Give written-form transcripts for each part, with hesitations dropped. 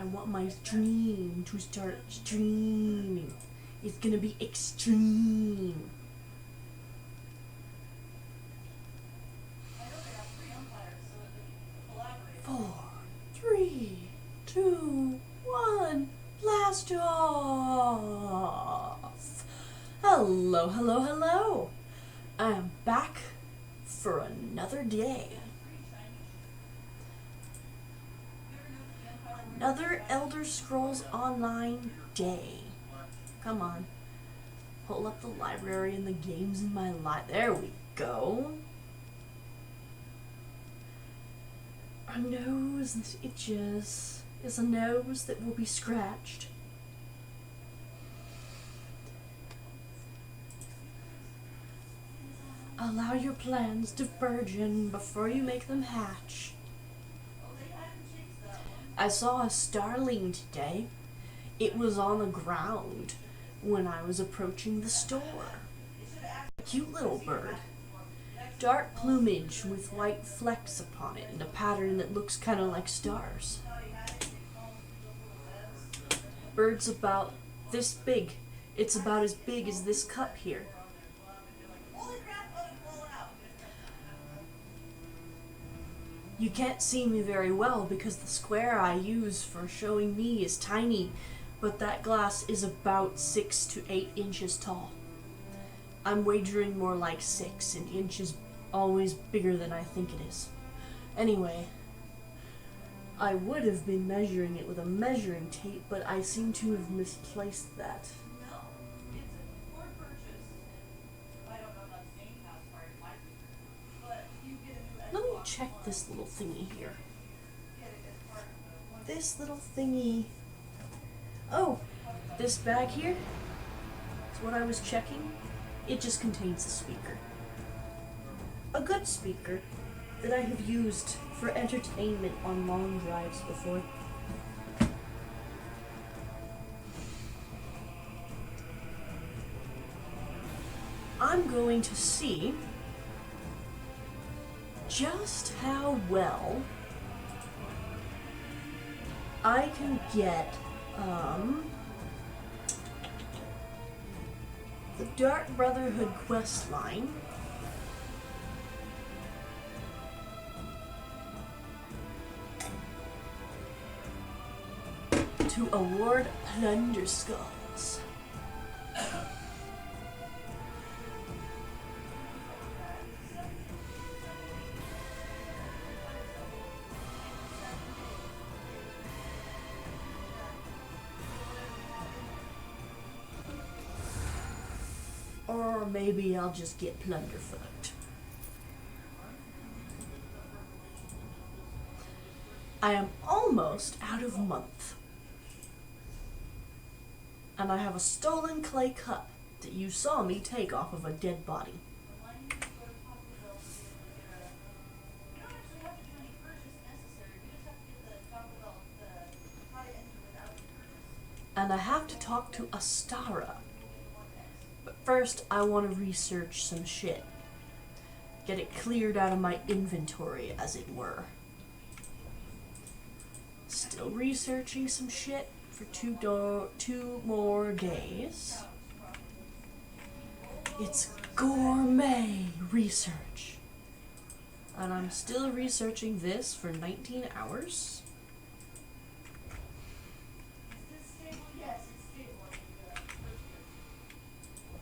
I want my dream to start streaming. It's gonna be extreme. 4, 3, 2, 1, blast off! Hello, hello, hello! I am back for another day. Another Elder Scrolls Online day. Come on. Pull up the library and the games in my There we go. Our nose that itches is a nose that will be scratched. Allow your plans to burgeon before you make them hatch. I saw a starling today. It was on the ground when I was approaching the store. A cute little bird. Dark plumage with white flecks upon it in a pattern that looks kind of like stars. Bird's about this big. It's about as big as this cup here. You can't see me very well because the square I use for showing me is tiny, but that glass is about 6 to 8 inches tall. I'm wagering more like 6, and inches always bigger than I think it is. Anyway, I would have been measuring it with a measuring tape, but I seem to have misplaced that. Let me check this little thingy here. This little thingy. Oh, this bag here is what I was checking. It just contains a speaker. A good speaker that I have used for entertainment on long drives before. I'm going to see just how well I can get the Dark Brotherhood quest line to award plunder skulls. Or maybe I'll just get plunderfucked. I am almost out of month. And I have a stolen clay cup that you saw me take off of a dead body. And I have to talk to Astara. But first, I want to research some shit. Get it cleared out of my inventory, as it were. Still researching some shit for two more days. It's gourmet research. And I'm still researching this for 19 hours.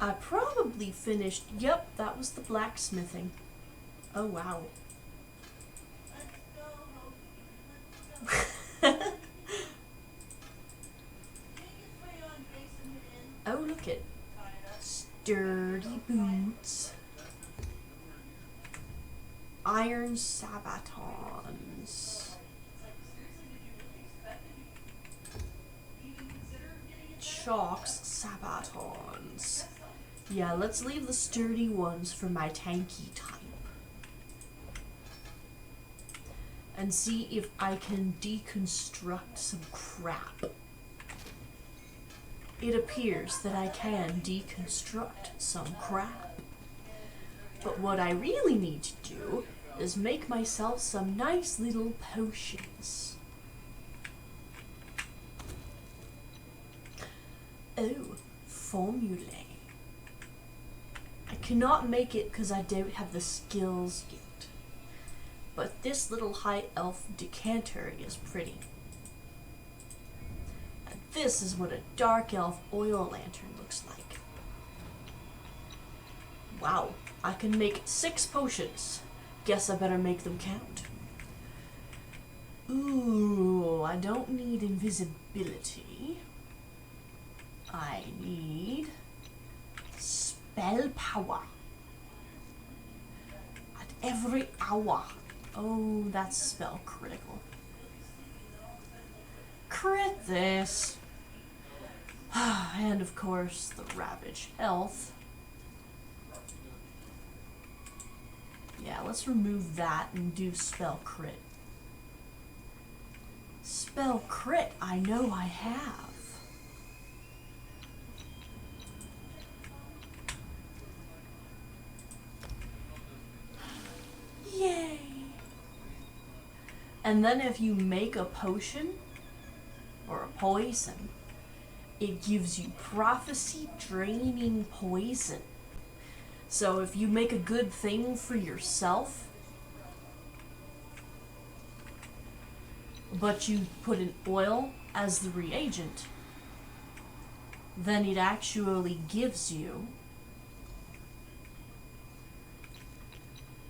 I probably finished, yep, that was the blacksmithing. Oh wow. Oh, look at sturdy boots. Iron sabatons. Chalks sabatons. Yeah, let's leave the sturdy ones for my tanky type. And see if I can deconstruct some crap. It appears that I can deconstruct some crap. But what I really need to do is make myself some nice little potions. Oh, formulae. I cannot make it because I don't have the skills yet. But this little high elf decanter is pretty. And this is what a dark elf oil lantern looks like. Wow, I can make 6 potions. Guess I better make them count. Ooh, I don't need invisibility. I need spell power. At every hour. Oh, that's spell critical. Crit this. And of course, the Ravage Health. Yeah, let's remove that and do spell crit. Spell crit, I know I have. Yay! And then if you make a potion or a poison, it gives you prophecy draining poison. So if you make a good thing for yourself, but you put in oil as the reagent, then it actually gives you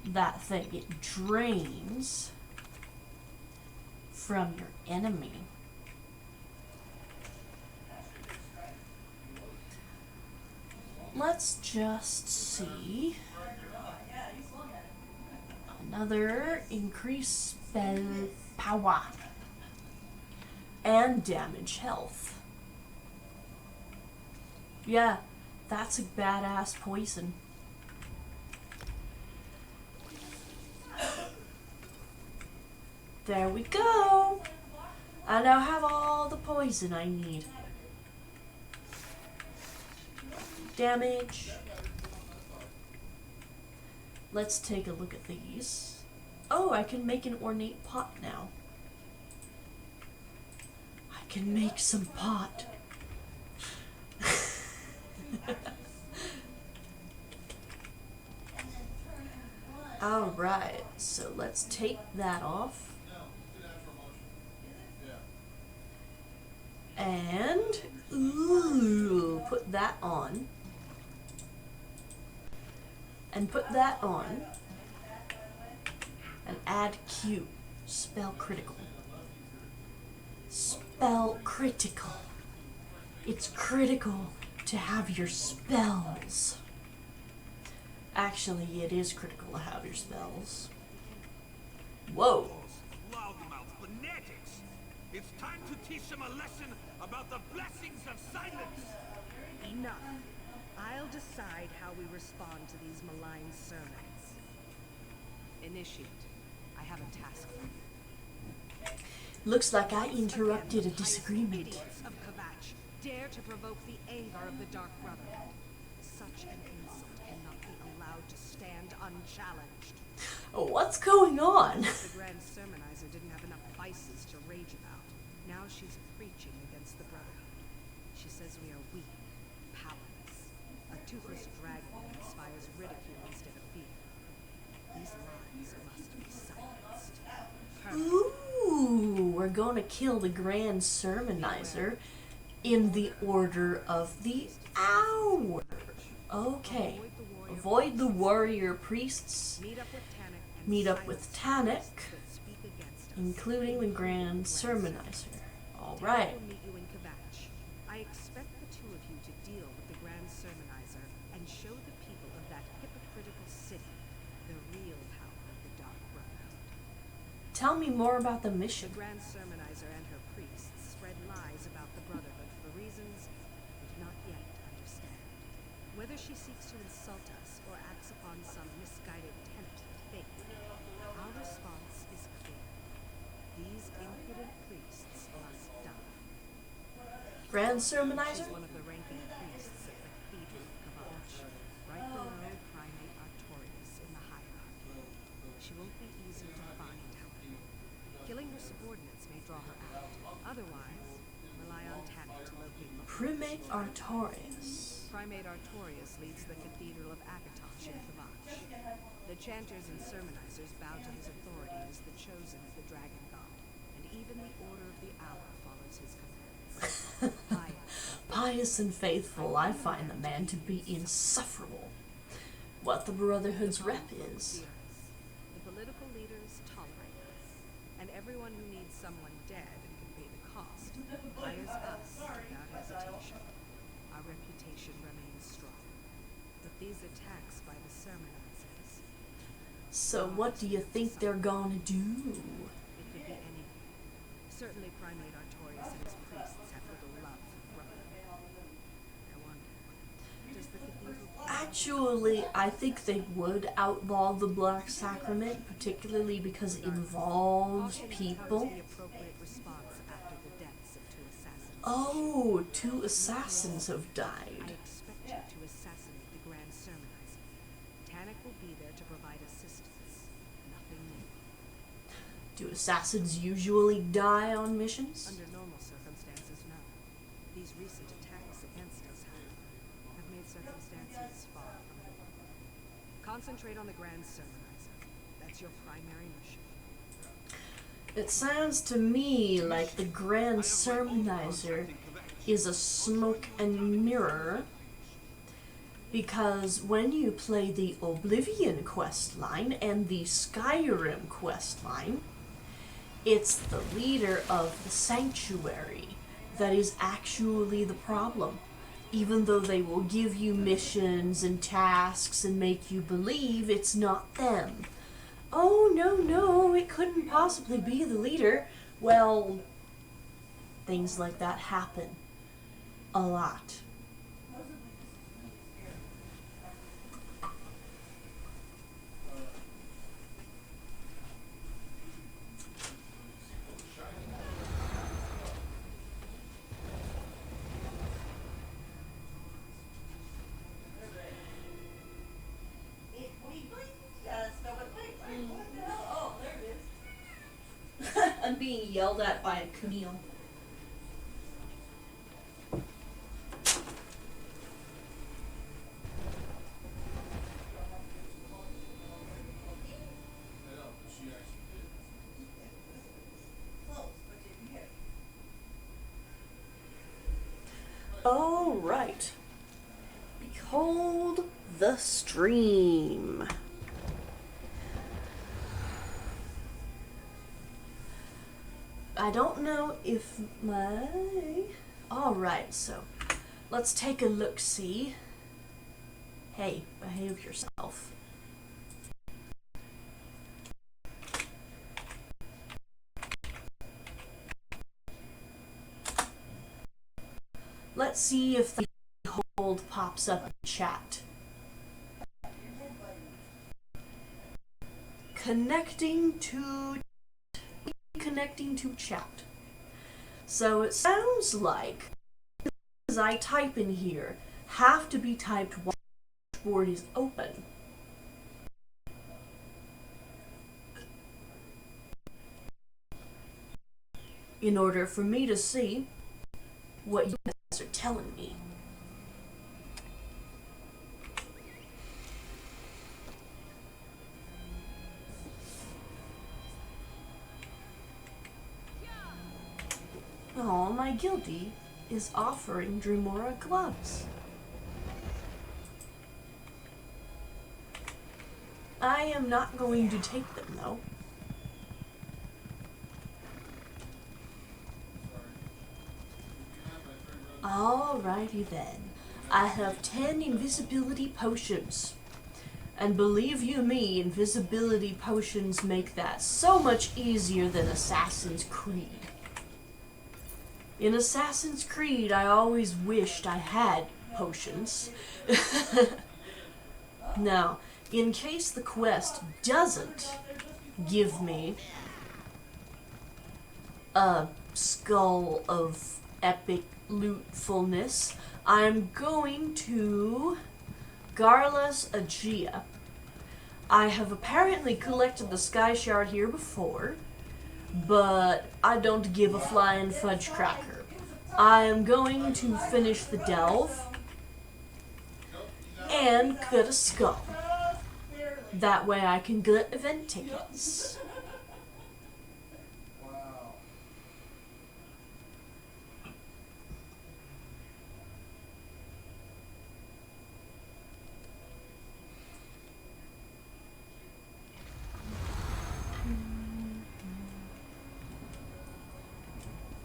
that thing. It drains from your enemy. Let's just see. Another increased spell power and damage health. Yeah, that's a badass poison. There we go. I now have all the poison I need. Damage. Let's take a look at these. Oh, I can make an ornate pot now. I can make some pot. Alright, so let's take that off. And, ooh, put that on. And put that on. And add Q. Spell critical. Spell critical. It's critical to have your spells. Actually, it is critical to have your spells. Whoa. Loudmouth fanatics! It's time to teach them a lesson about the blessings of silence! Enough. I'll decide how we respond to these malign sermons. Initiate. I have a task for you. Looks like I interrupted a disagreement. Idiots of Kvatch dare to provoke the anger of the Dark Brotherhood. Such an insult cannot be allowed to stand unchallenged. Oh, what's going on? The Grand Sermonizer didn't have enough vices to rage about. Now she's preaching against the Brotherhood. She says we are weak, powerless. A toothless dragon inspires ridicule instead of fear. These lies must be silenced. Ooh, we're gonna kill the Grand Sermonizer in the order of the hour. Okay. Avoid the warrior priests. Meet up with Tannic, including the Grand Sermonizer. Alright. I expect the two of you to deal with the Grand Sermonizer and show the people of that hypocritical city the real power of the Dark Brotherhood. Tell me more about the mission. The Grand Sermonizer and her priests spread lies about the Brotherhood for reasons we do not yet understand. Whether she seeks to insult us or acts upon some misguided tenet of faith, our response is clear. These impudent priests must die. Grand Sermonizer? She's one of the ranking priests at the Cathedral of Kvatch, right below Primate Artorias in the hierarchy. She won't be easy to find, however. Killing her subordinates may draw her out. Otherwise, rely on Tanner to locate the Primate Artorias. Primate Artorias leads the Cathedral of Akatosh in Kavach. The chanters and sermonizers bow to his authority as the chosen of the Dragon God, and even the Order of the Hour follows his commands. Pious and faithful, I find the man to be insufferable. What the Brotherhood's rep is. The political leaders tolerate us, and everyone who needs someone dead and can pay the cost hires us without hesitation. Our reputation remains strong, but these attacks by the sermonizers. So what do you think they're gonna do? It could be anything. Certainly Primate Artorias and his priests have little love for the Brotherhood. I wonder, does the cathedral... Actually, I think they would outlaw the Black Sacrament, particularly because it involves people. The appropriate response after the deaths of 2 assassins. Oh, 2 assassins have died. I expect you to assassinate the Grand Sermonizer. Tannic will be there to provide assistance. Nothing more. Do assassins usually die on missions? Under normal circumstances, no. These recent attacks against us, however, have made circumstances far from normal. Concentrate on the Grand Sermonizer. That's your primary mission. It sounds to me like the Grand Sermonizer is a smoke and mirror, because when you play the Oblivion questline and the Skyrim questline, it's the leader of the Sanctuary that is actually the problem. Even though they will give you missions and tasks and make you believe it's not them. Oh, no, it couldn't possibly be the leader. Well, things like that happen a lot. I'm being yelled at by a Camille. All right. Behold the stream. I don't know if my... Alright, so let's take a look-see. Hey, behave yourself. Let's see if the hold pops up in chat. Connecting to chat. So it sounds like, as I type in here, have to be typed while the dashboard is open. In order for me to see what you guys are telling me. Oh, my guildie is offering Dremora gloves. I am not going to take them, though. Alrighty then. I have 10 invisibility potions. And believe you me, invisibility potions make that so much easier than Assassin's Creed. In Assassin's Creed, I always wished I had potions. Now, in case the quest doesn't give me a skull of epic lootfulness, I'm going to Garlas Aegea. I have apparently collected the Sky Shard here before, but I don't give a flying fudge cracker. I am going to finish the delve and get a skull. That way I can get event tickets.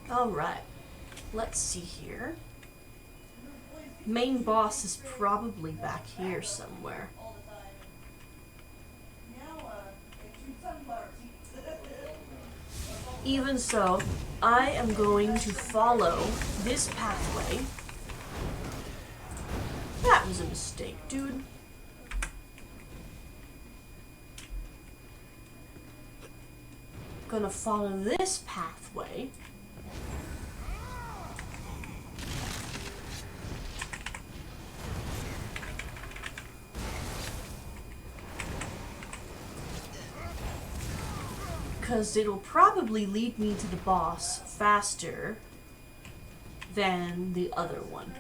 Alright, let's see here. Main boss is probably back here somewhere. Even so, I am going to follow this pathway. That was a mistake, dude. Gonna follow this pathway. Because it'll probably lead me to the boss faster than the other one.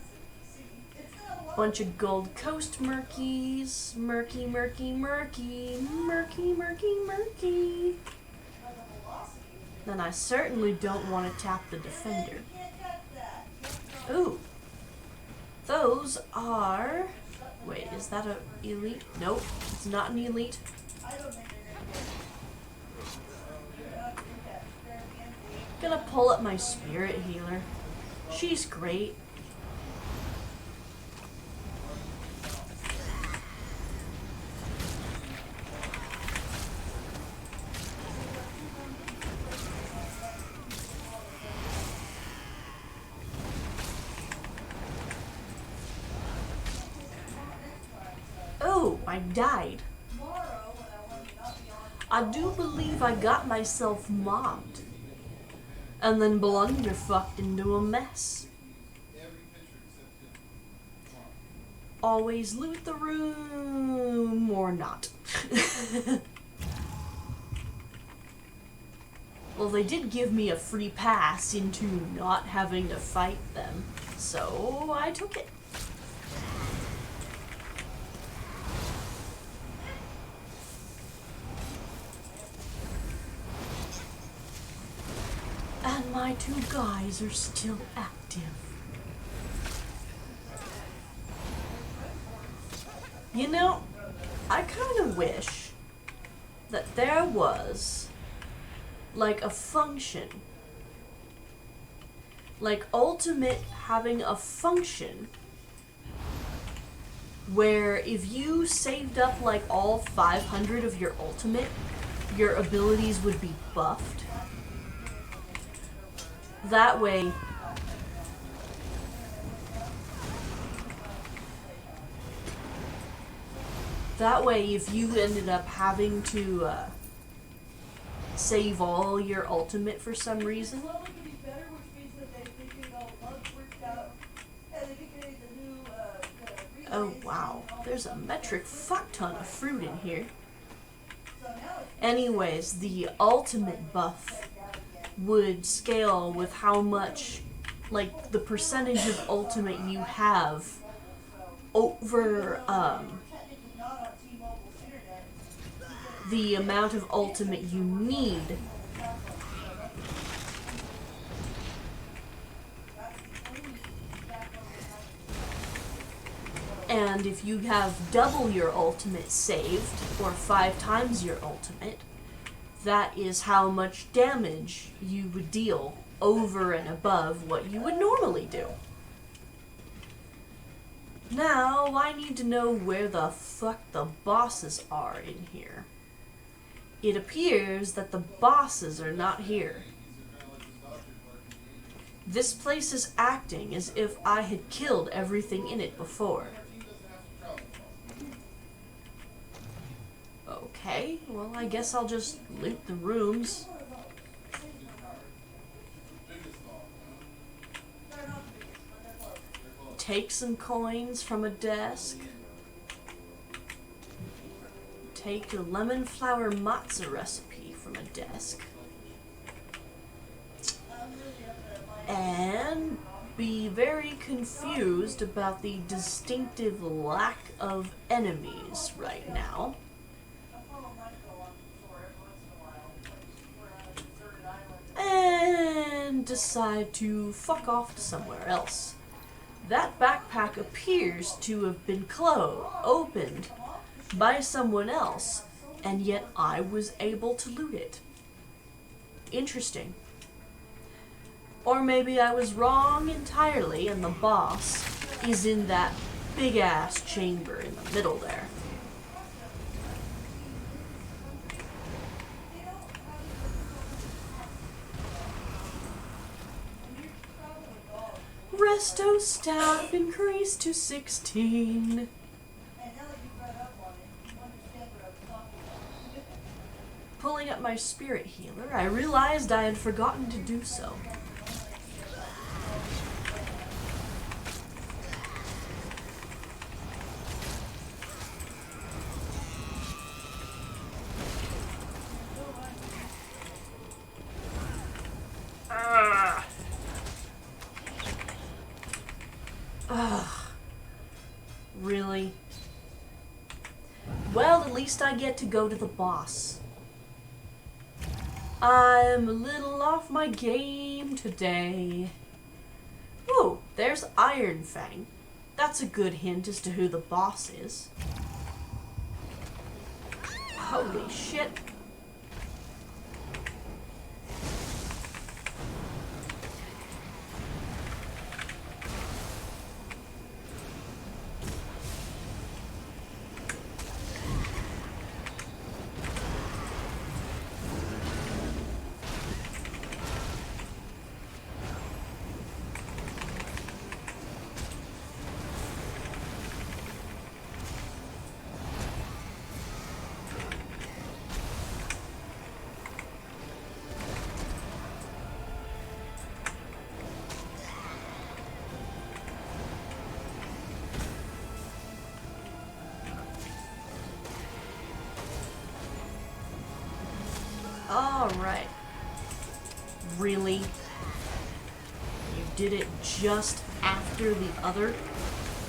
Bunch of Gold Coast murkies. Murky, murky, murky. Murky, murky, murky. Then I certainly don't want to tap the defender. Ooh. Those are... Wait, is that a elite? Nope, it's not an elite. Gonna pull up my spirit healer. She's great. Oh, I died. I do believe I got myself mobbed. And then blunderfucked into a mess. Always loot the room, or not. Well, they did give me a free pass into not having to fight them, so I took it. And my two guys are still active. You know, I kind of wish that there was, like, a function. Like, Ultimate having a function where if you saved up, like, all 500 of your Ultimate, your abilities would be buffed. That way, if you ended up having to save all your ultimate for some reason. Oh wow, there's a metric fuck ton of fruit in here. Anyways, the ultimate buff would scale with how much, like, the percentage of ultimate you have over the amount of ultimate you need. And if you have double your ultimate saved, or 5 times your ultimate, that is how much damage you would deal over and above what you would normally do. Now, I need to know where the fuck the bosses are in here. It appears that the bosses are not here. This place is acting as if I had killed everything in it before. Okay, well, I guess I'll just loot the rooms. Take some coins from a desk. Take a lemon flour matzo recipe from a desk. And be very confused about the distinctive lack of enemies right now. And decide to fuck off to somewhere else. That backpack appears to have been opened by someone else, and yet I was able to loot it. Interesting. Or maybe I was wrong entirely and the boss is in that big ass chamber in the middle there. Resto staff increased to 16. Pulling up my spirit healer, I realized I had forgotten to do so. Really? Well, at least I get to go to the boss. I'm a little off my game today. Ooh, there's Iron Fang. That's a good hint as to who the boss is. Holy shit. Alright. Really? You did it just after the other?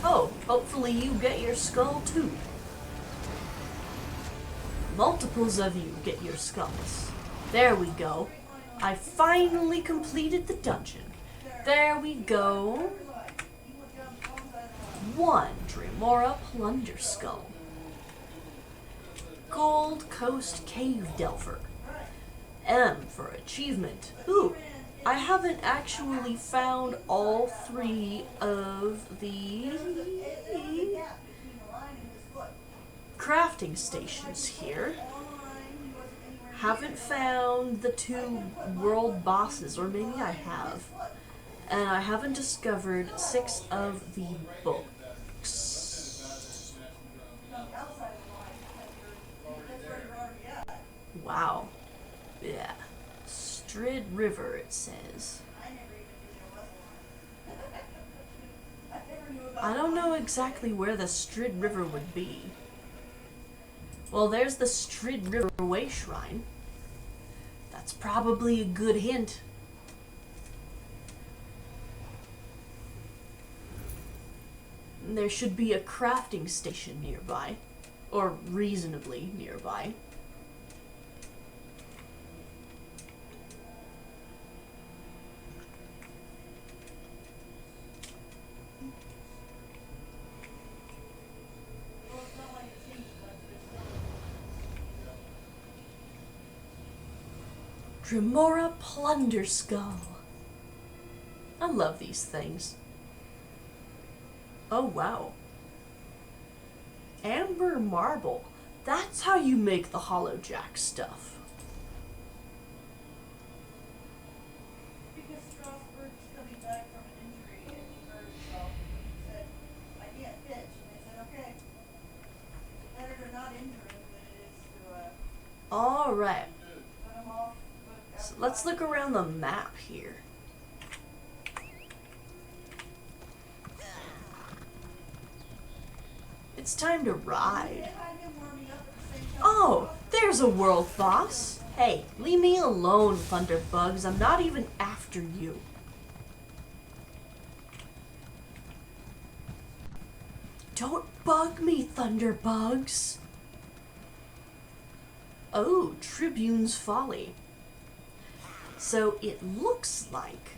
Oh, hopefully you get your skull too. Multiples of you get your skulls. There we go. I finally completed the dungeon. There we go. 1 Dremora Plunder Skull. Gold Coast Cave Delver. M for achievement. Ooh, I haven't actually found all 3 of the crafting stations here. Haven't found the 2 world bosses, or maybe I have. And I haven't discovered 6 of the books. Wow. Yeah. Strid River, it says. I don't know exactly where the Strid River would be. Well, there's the Strid River Way Shrine. That's probably a good hint. There should be a crafting station nearby. Or reasonably nearby. Dremora Plunder Skull. I love these things. Oh wow. Amber Marble. That's how you make the Hollow Jack stuff. Because Strasburg's coming back from an injury and he hurt himself and he said, I can't pitch. And they said, okay. It's better to not injure him than it is to Alright. put him off. So let's look around the map here. It's time to ride. Oh, there's a world boss. Hey, leave me alone, Thunderbugs. I'm not even after you. Don't bug me, thunderbugs. Oh, Tribune's Folly. So it looks like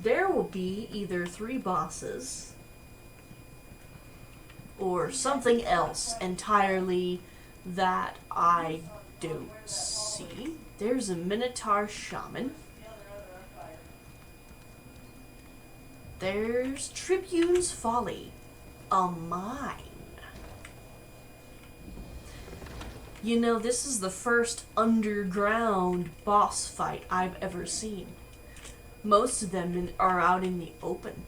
there will be either 3 bosses or something else entirely that I don't see. There's a Minotaur Shaman. There's Tribune's Folly, a mine. You know, this is the first underground boss fight I've ever seen. Most of them are out in the open.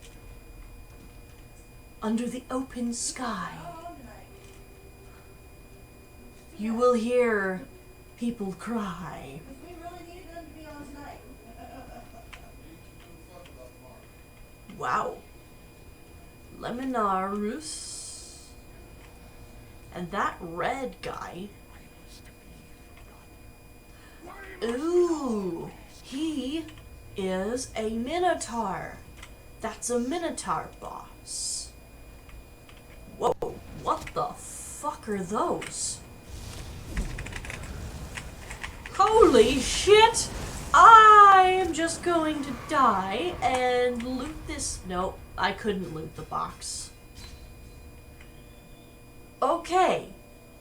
Under the open sky. You will hear people cry. We really needed them to be on tonight. Wow. Lemonarus. And that red guy. Ooh. He is a Minotaur. That's a Minotaur boss. Whoa. What the fuck are those? Holy shit! I am just going to die and loot this. Nope, I couldn't loot the box. Okay,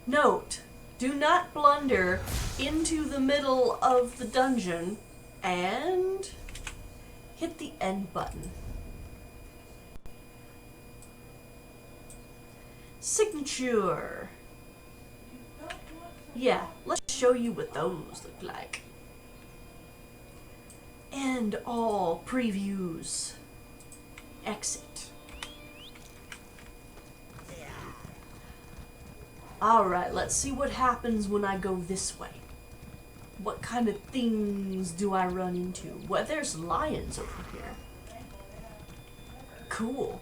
note, do not blunder into the middle of the dungeon and hit the end button. Signature. Yeah, let's show you what those look like. And all previews. Exit. Alright, let's see what happens when I go this way. What kind of things do I run into? Well, there's lions over here. Cool.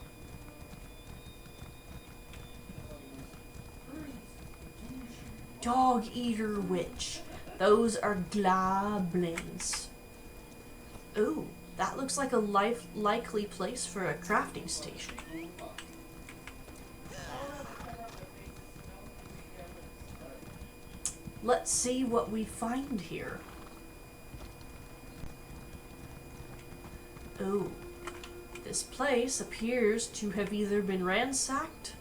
Dog Eater Witch. Those are globlins. Ooh, that looks like a likely place for a crafting station. Let's see what we find here. Ooh, this place appears to have either been ransacked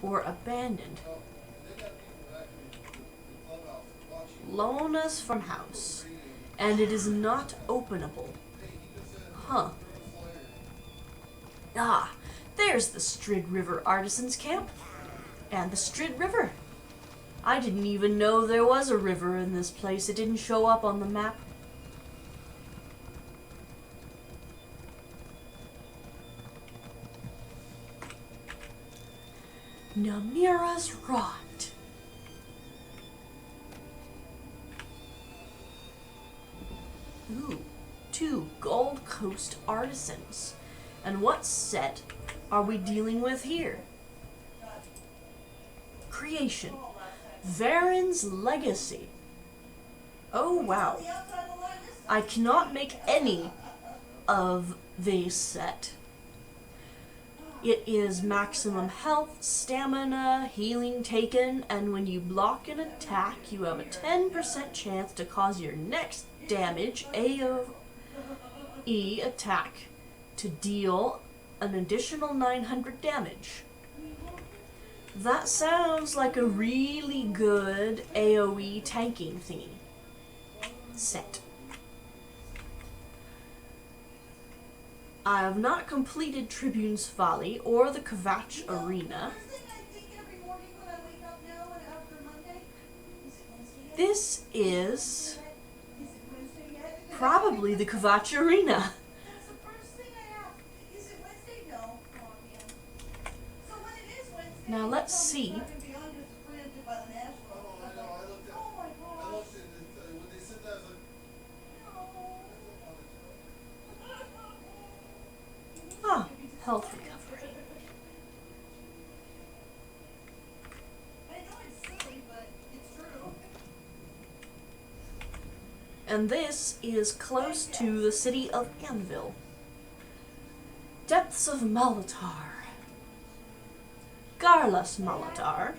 or abandoned. Lona's farmhouse, and it is not openable. Huh. Ah, there's the Strid River Artisans Camp, and the Strid River. I didn't even know there was a river in this place. It didn't show up on the map. Namira's Rot. Ooh, 2 Gold Coast Artisans. And what set are we dealing with here? Creation. Varen's Legacy. Oh wow. I cannot make any of this set. It is maximum health, stamina, healing taken, and when you block an attack, you have a 10% chance to cause your next damage AoE attack to deal an additional 900 damage. That sounds like a really good AoE tanking thingy. Set. I have not completed Tribune's Folly or the Kvatch Arena. This is probably the Kvatch Arena. That's the first thing I ask. Is it Wednesday? No. Come on, man. So when it is Wednesday, Now let's see. it's not gonna be undisprinted by the National. Oh, I know, I looked at Oh my I gosh. looked at it, when they said that, I was like, Ah, health recovery. I know it's silly, but it's true. And this is close to the city of Anvil. Depths of Malatar. Garlas Malatar.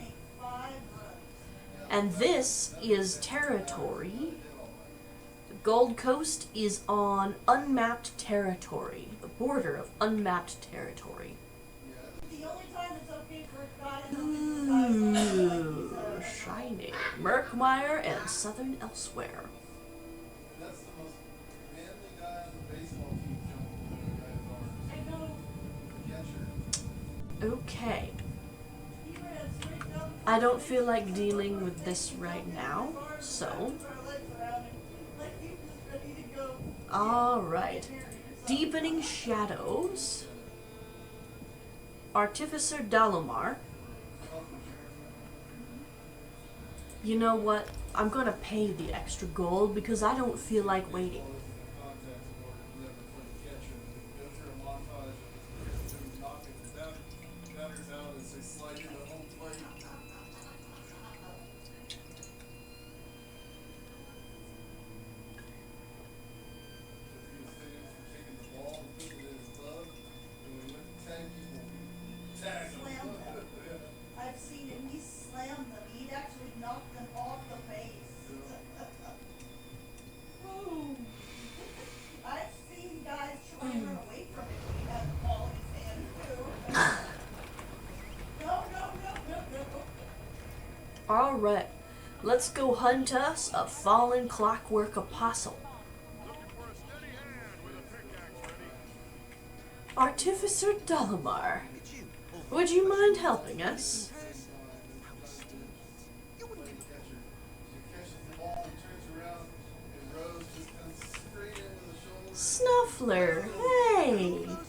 And this is territory. The Gold Coast is on unmapped territory, the border of unmapped territory. The only time it's okay for a guy to Ooh, shiny. Merkmeyer and Southern Elsewhere. That's the most manly guy on the baseball team jumping the guy ours. I know. Catcher. Okay. He ran straight down I don't feel like dealing with this right now, so. our legs around him, like he was ready to go. Alright. Deepening Shadows. Artificer Dalamar. You know what? I'm gonna pay the extra gold because I don't feel like waiting. Contacts in order to never play catcher. Go through a montage of him knocking batters out as they slide into home plate. If he was famous for taking the ball and putting it in his glove, and when he went to tag people, tag him. Slam them. I've seen him. He slammed them. He'd actually knock them off the base. Boom. I've seen guys try and run away from him. He had the ball in his hand too. No. Alright. Let's go hunt us a fallen clockwork apostle. Artificer Dalamar. Would you mind helping us? Catcher. He catches the ball and turns around, and Rose just comes straight into the shoulder, Snuffler, hey! and they knock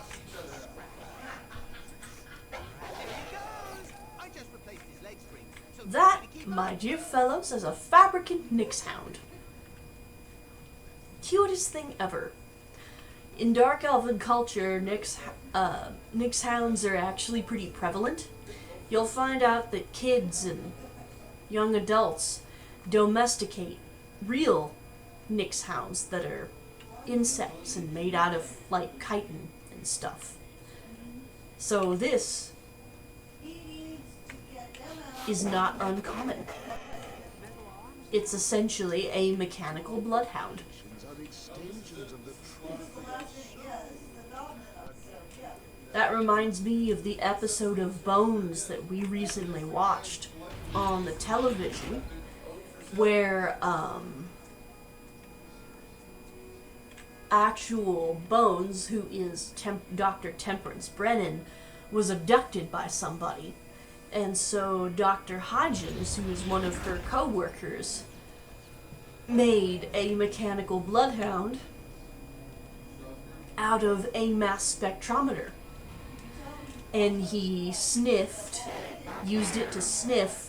each other out. That, my dear fellows, is a fabricant Nixhound. Cutest thing ever. In Dark Elven culture, Nixhounds are actually pretty prevalent. You'll find out that kids and young adults domesticate real Nixhounds that are insects and made out of, like, chitin and stuff. So this is not uncommon. It's essentially a mechanical bloodhound. That reminds me of the episode of Bones that we recently watched on the television, where actual Bones, who is Dr. Temperance Brennan, was abducted by somebody. And so Dr. Hodgins, who is one of her co-workers, made a mechanical bloodhound out of a mass spectrometer. And he used it to sniff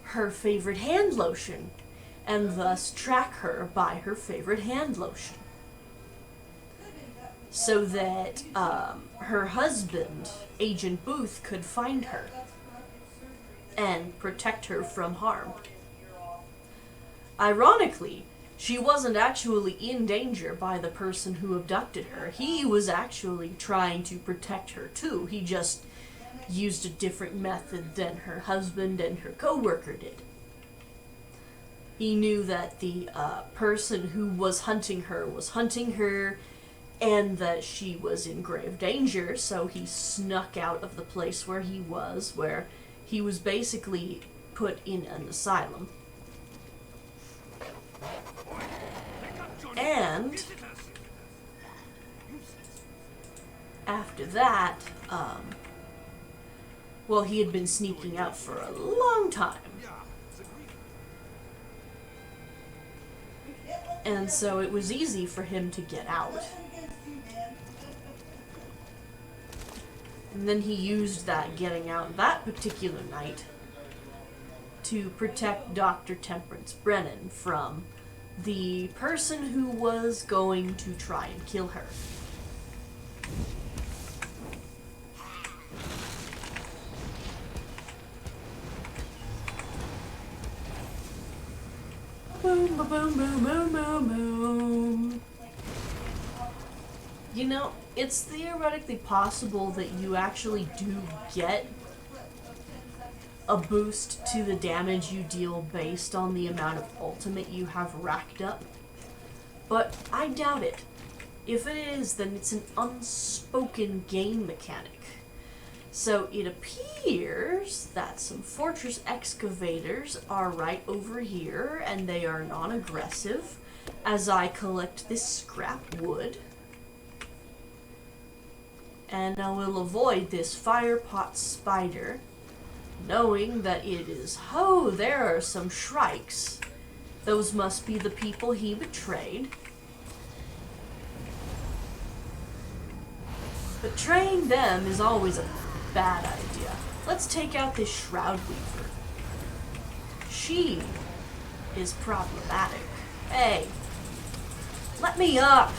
her favorite hand lotion, and thus track her by her favorite hand lotion. So that her husband, Agent Booth, could find her and protect her from harm. Ironically, she wasn't actually in danger by the person who abducted her. He was actually trying to protect her too. He just used a different method than her husband and her co-worker did. He knew that the person who was hunting her and that she was in grave danger, so he snuck out of the place where he was basically put in an asylum. And after that, he had been sneaking out for a long time. And so it was easy for him to get out. And then he used that getting out that particular night to protect Dr. Temperance Brennan from the person who was going to try and kill her. Boom, boom, boom, boom, boom, boom. You know, it's theoretically possible that you actually do get a boost to the damage you deal based on the amount of ultimate you have racked up. But I doubt it. If it is, then it's an unspoken game mechanic. So it appears that some fortress excavators are right over here, and they are non-aggressive as I collect this scrap wood. And I will avoid this firepot spider, knowing that it is, oh, there are some shrikes. Those must be the people he betrayed. Betraying them is always a bad idea. Let's take out this Shroud Weaver. She is problematic. Hey, let me up!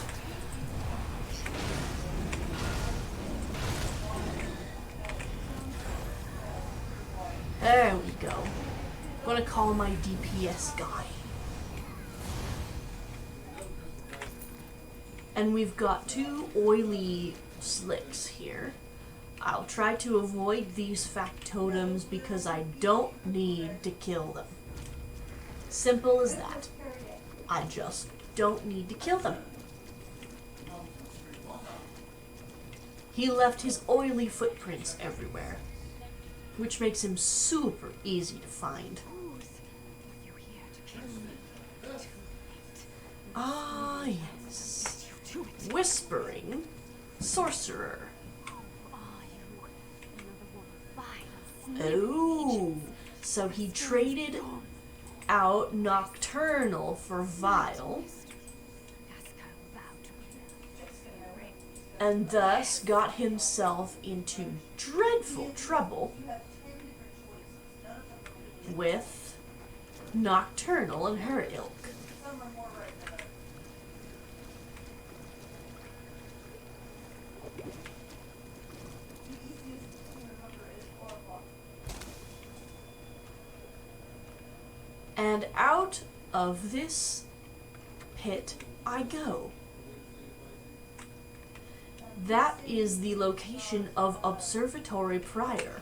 There we go. I'm gonna call my DPS guy. And we've got 2 oily slicks here. I'll try to avoid these factotums because I don't need to kill them. Simple as that. I just don't need to kill them. He left his oily footprints everywhere, which makes him super easy to find. Ah, yes. Whispering Sorcerer. Oh, so he traded out Nocturnal for Vile, and thus got himself into dreadful trouble with Nocturnal and her ilk. And out of this pit I go. That is the location of Observatory Prior.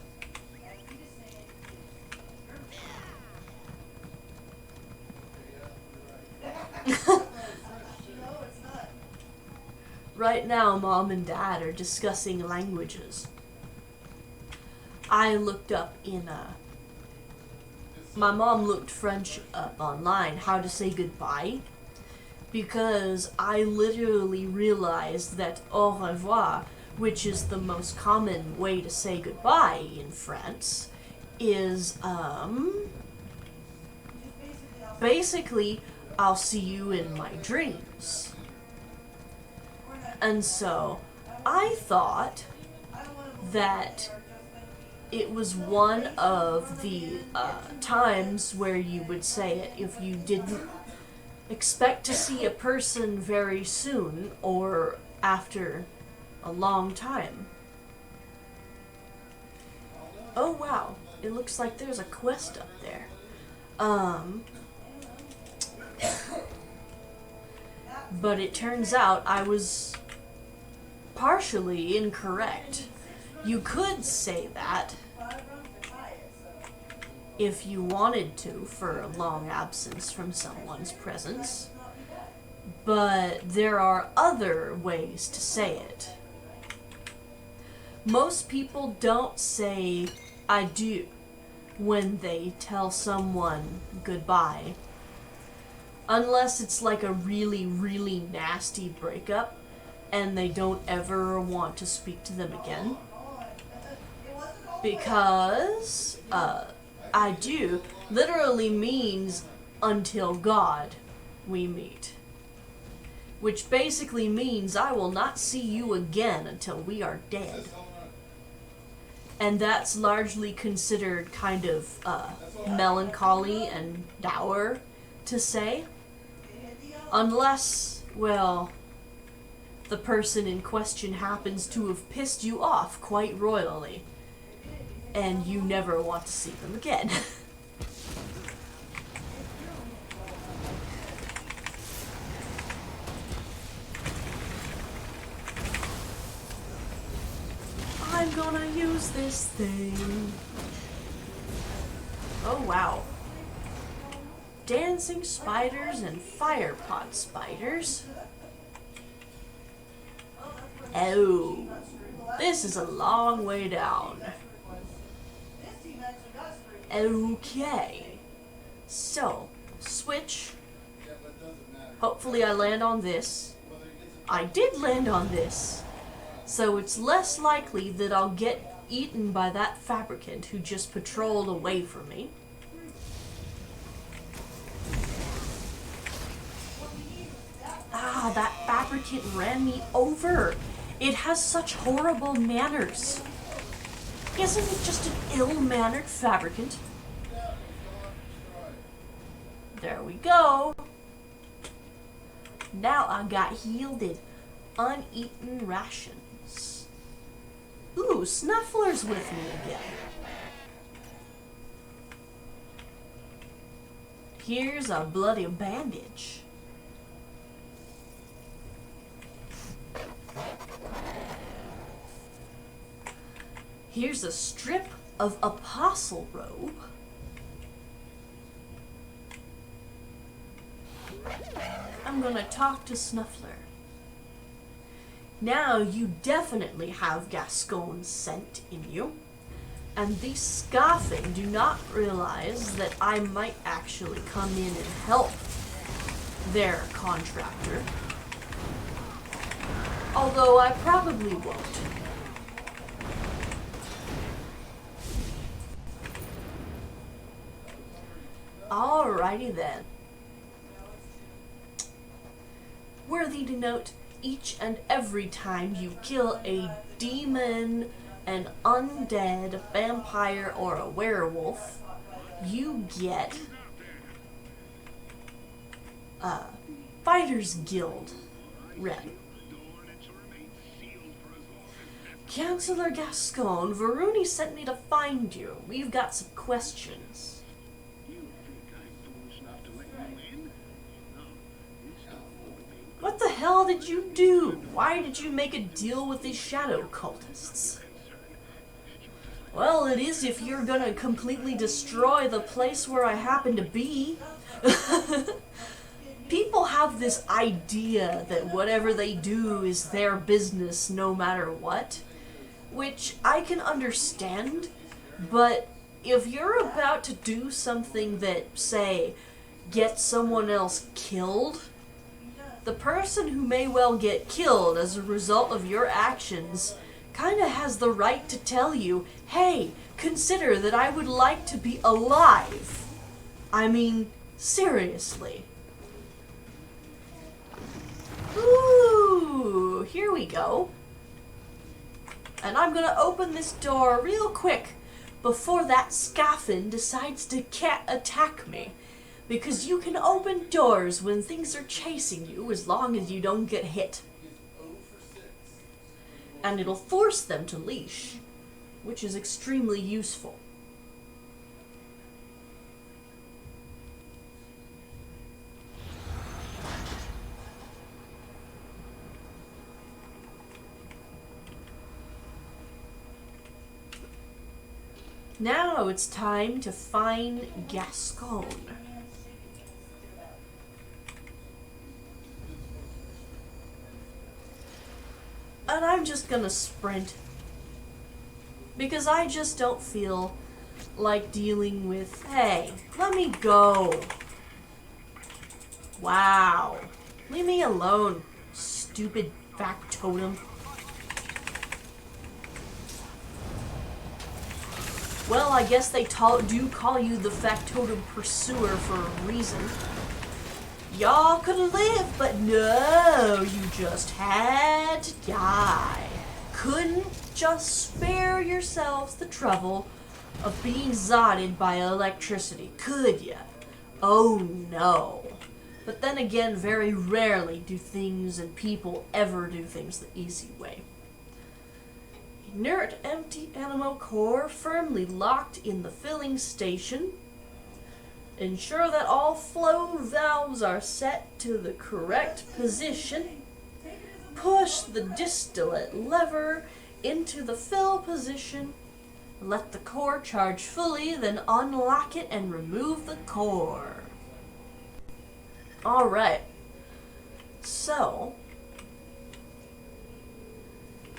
Right now, Mom and Dad are discussing languages. I looked up my mom looked French up online, how to say goodbye, because I literally realized that au revoir, which is the most common way to say goodbye in France, is, basically, I'll see you in my dreams. And so, I thought that it was one of the times where you would say it if you didn't expect to see a person very soon or after a long time. Oh wow, it looks like there's a quest up there. But it turns out I was partially incorrect. You could say that if you wanted to for a long absence from someone's presence, but there are other ways to say it. Most people don't say I do when they tell someone goodbye, unless it's like a really, really nasty breakup and they don't ever want to speak to them again. Because I do literally means until God we meet, which basically means I will not see you again until we are dead. And that's largely considered kind of melancholy and dour to say, unless, well, the person in question happens to have pissed you off quite royally and you never want to see them again. I'm gonna use this thing. Oh wow. Dancing spiders and fire pot spiders. Oh, this is a long way down. Okay, so switch. Hopefully I land on this. I did land on this, so it's less likely that I'll get eaten by that fabricant who just patrolled away from me. Ah, that fabricant ran me over. It has such horrible manners. Isn't it just an ill-mannered fabricant? There we go. Now I got yielded uneaten rations. Ooh, Snuffler's with me again. Here's a bloody bandage. Here's a strip of apostle robe. I'm gonna talk to Snuffler. Now you definitely have Gascon's scent in you, and these scoffing do not realize that I might actually come in and help their contractor. Although I probably won't. Alrighty then. Worthy to note, each and every time you kill a demon, an undead, a vampire, or a werewolf, you get a Fighters Guild red. Councillor Gascon, Varuni sent me to find you. We've got some questions. What the hell did you do? Why did you make a deal with these shadow cultists? Well, it is if you're gonna completely destroy the place where I happen to be. People have this idea that whatever they do is their business no matter what, which I can understand, but if you're about to do something that, say, gets someone else killed, the person who may well get killed as a result of your actions kind of has the right to tell you, hey, consider that I would like to be alive. I mean, seriously. Ooh, here we go. And I'm gonna open this door real quick before that Scaffin decides to attack me. Because you can open doors when things are chasing you as long as you don't get hit. And it'll force them to leash, which is extremely useful. Now it's time to find Gascon. And I'm just gonna sprint. Because I just don't feel like dealing with, hey, let me go. Wow. Leave me alone, stupid factotum. Well, I guess they do call you the factotum pursuer for a reason. Y'all could live, but no, you just had to die. Couldn't just spare yourselves the trouble of being zotted by electricity, could ya? Oh no. But then again, very rarely do things and people ever do things the easy way. Inert empty ammo core firmly locked in the filling station. Ensure that all flow valves are set to the correct position. Push the distillate lever into the fill position. Let the core charge fully, then unlock it and remove the core. Alright. So,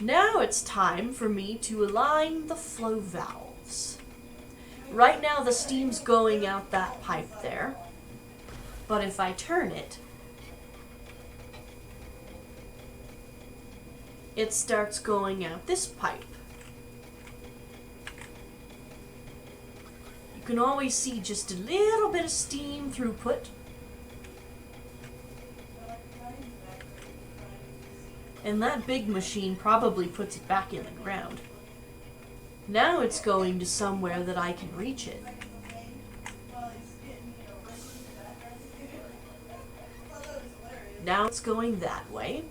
now it's time for me to align the flow valves. Right now the steam's going out that pipe there, but if I turn it, it starts going out this pipe. You can always see just a little bit of steam throughput. And that big machine probably puts it back in the ground. Now it's going to somewhere that I can reach it. Now it's going that way.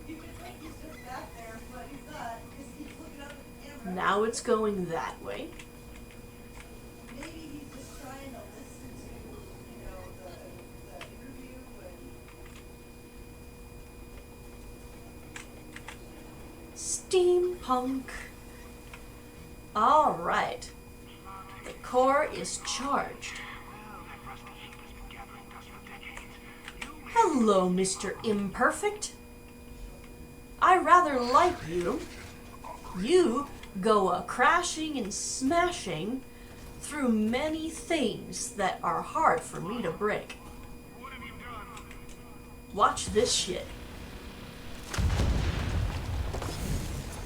Now it's going that way. Maybe he's just trying to listen to, the interview and... Steampunk. Alright. The core is charged. Hello, Mr. Imperfect. I rather like you. You go crashing and smashing through many things that are hard for me to break. Watch this shit.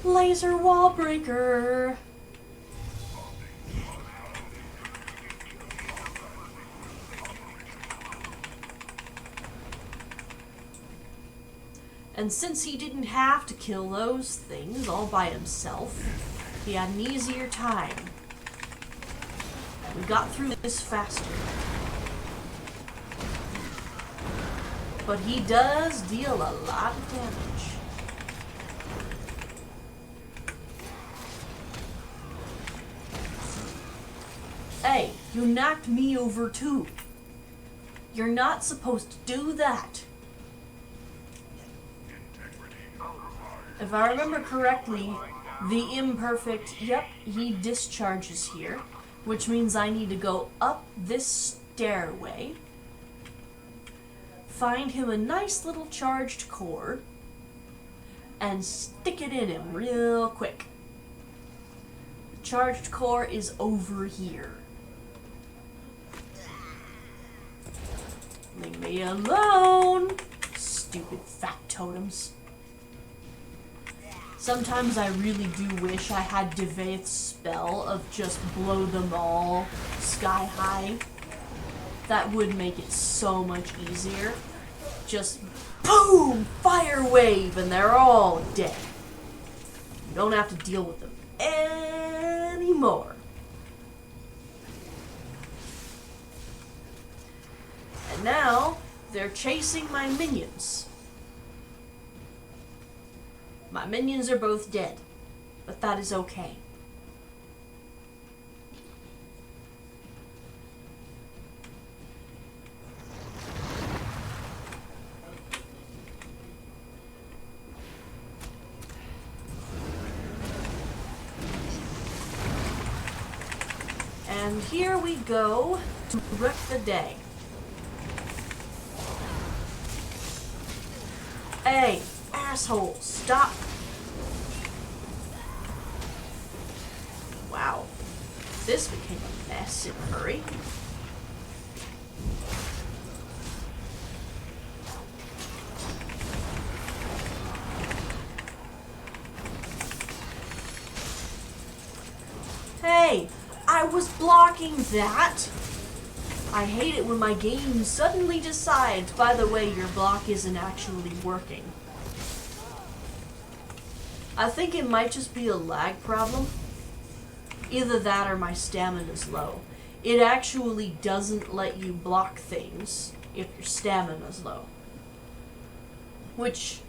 Laser wall breaker. And since he didn't have to kill those things all by himself, he had an easier time. We got through this faster. But he does deal a lot of damage. Hey, you knocked me over too. You're not supposed to do that. If I remember correctly, the Imperfect, yep, he discharges here, which means I need to go up this stairway, find him a nice little charged core, and stick it in him real quick. The charged core is over here. Leave me alone, stupid factotums. Sometimes I really do wish I had Devaith's spell of just blow them all sky high. That would make it so much easier. Just boom! Fire wave! And they're all dead. You don't have to deal with them anymore. And now, they're chasing my minions. My minions are both dead, but that is okay. And here we go to wreck the day. Hey, asshole, stop. Wow, this became a mess in a hurry. Hey, I was blocking that. I hate it when my game suddenly decides, by the way, your block isn't actually working. I think it might just be a lag problem. Either that or my stamina's low. It actually doesn't let you block things if your stamina's low. Which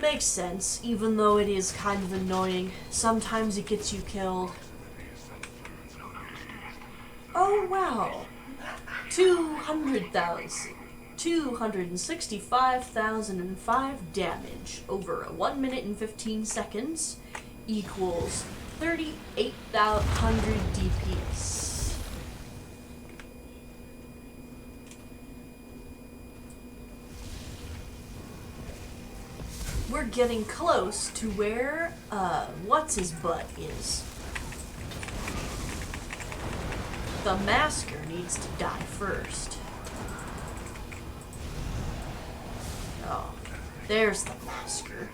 makes sense, even though it is kind of annoying. Sometimes it gets you killed. Oh wow. 265,005 damage over 1 minute and 15 seconds equals 3,800 DPS. We're getting close to where, what's-his-butt is. The masker needs to die first. Oh, there's the masker.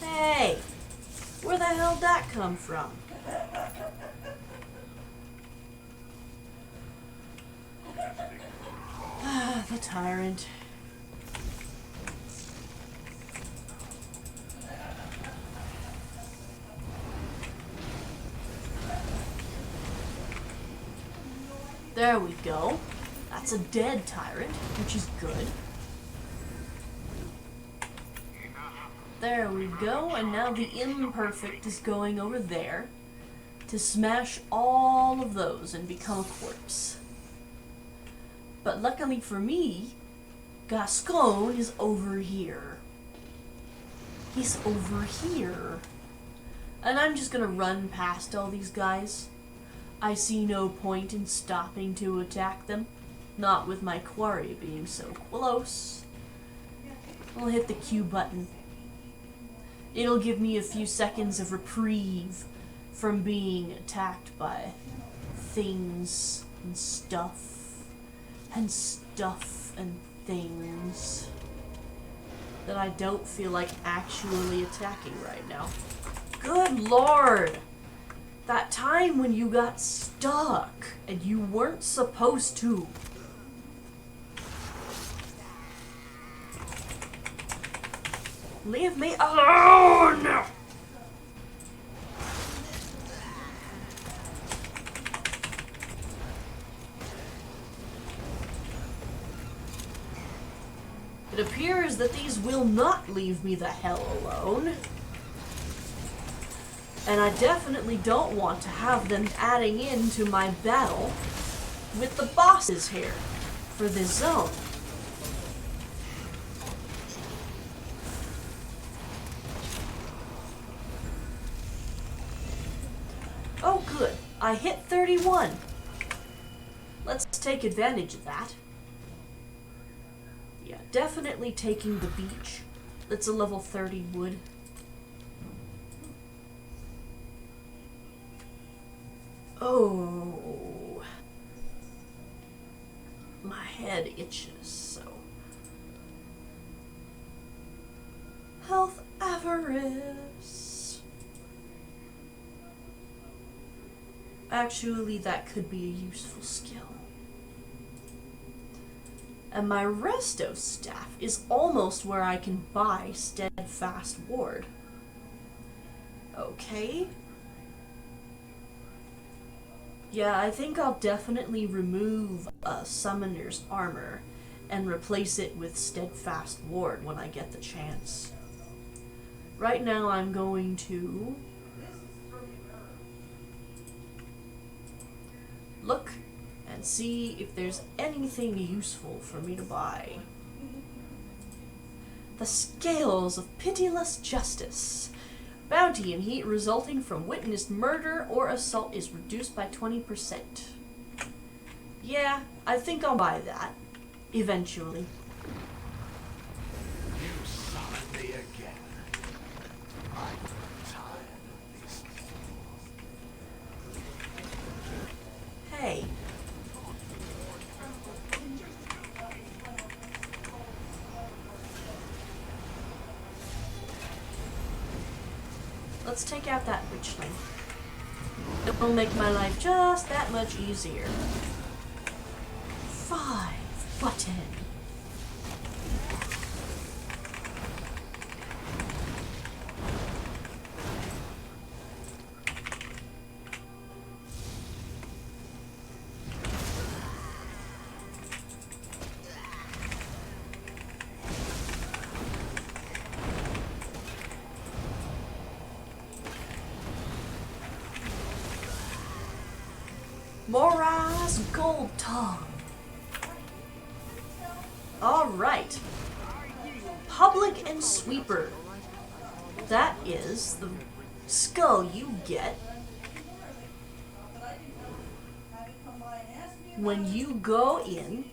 Hey, where the hell did that come from? Ah, the tyrant. There we go. That's a dead tyrant, which is good. There we go, and now the imperfect is going over there to smash all of those and become a corpse. But luckily for me, Gascon is over here. He's over here. And I'm just gonna run past all these guys. I see no point in stopping to attack them. Not with my quarry being so close. I'll hit the Q button. It'll give me a few seconds of reprieve from being attacked by things and stuff and things that I don't feel like actually attacking right now. Good lord! That time when you got stuck and you weren't supposed to. Leave me alone! It appears that these will not leave me the hell alone. And I definitely don't want to have them adding into my battle with the bosses here for this zone. Oh good, I hit 31. Let's take advantage of that. Yeah, definitely taking the beach. That's a level 30 wood. Oh, my head itches so. Health avarice. Actually, that could be a useful skill. And my resto staff is almost where I can buy steadfast ward. Okay. Yeah, I think I'll definitely remove Summoner's Armor and replace it with Steadfast Ward when I get the chance. Right now I'm going to look and see if there's anything useful for me to buy. The Scales of Pitiless Justice. Bounty and heat resulting from witnessed murder or assault is reduced by 20%. Yeah, I think I'll buy that. Eventually. You summoned me again. I'm tired of these fools. Hey. Let's take out that witchling. It will make my life just that much easier. 5 button. Moraz Gold Tongue. Alright. Public and Sweeper. That is the skull you get when you go in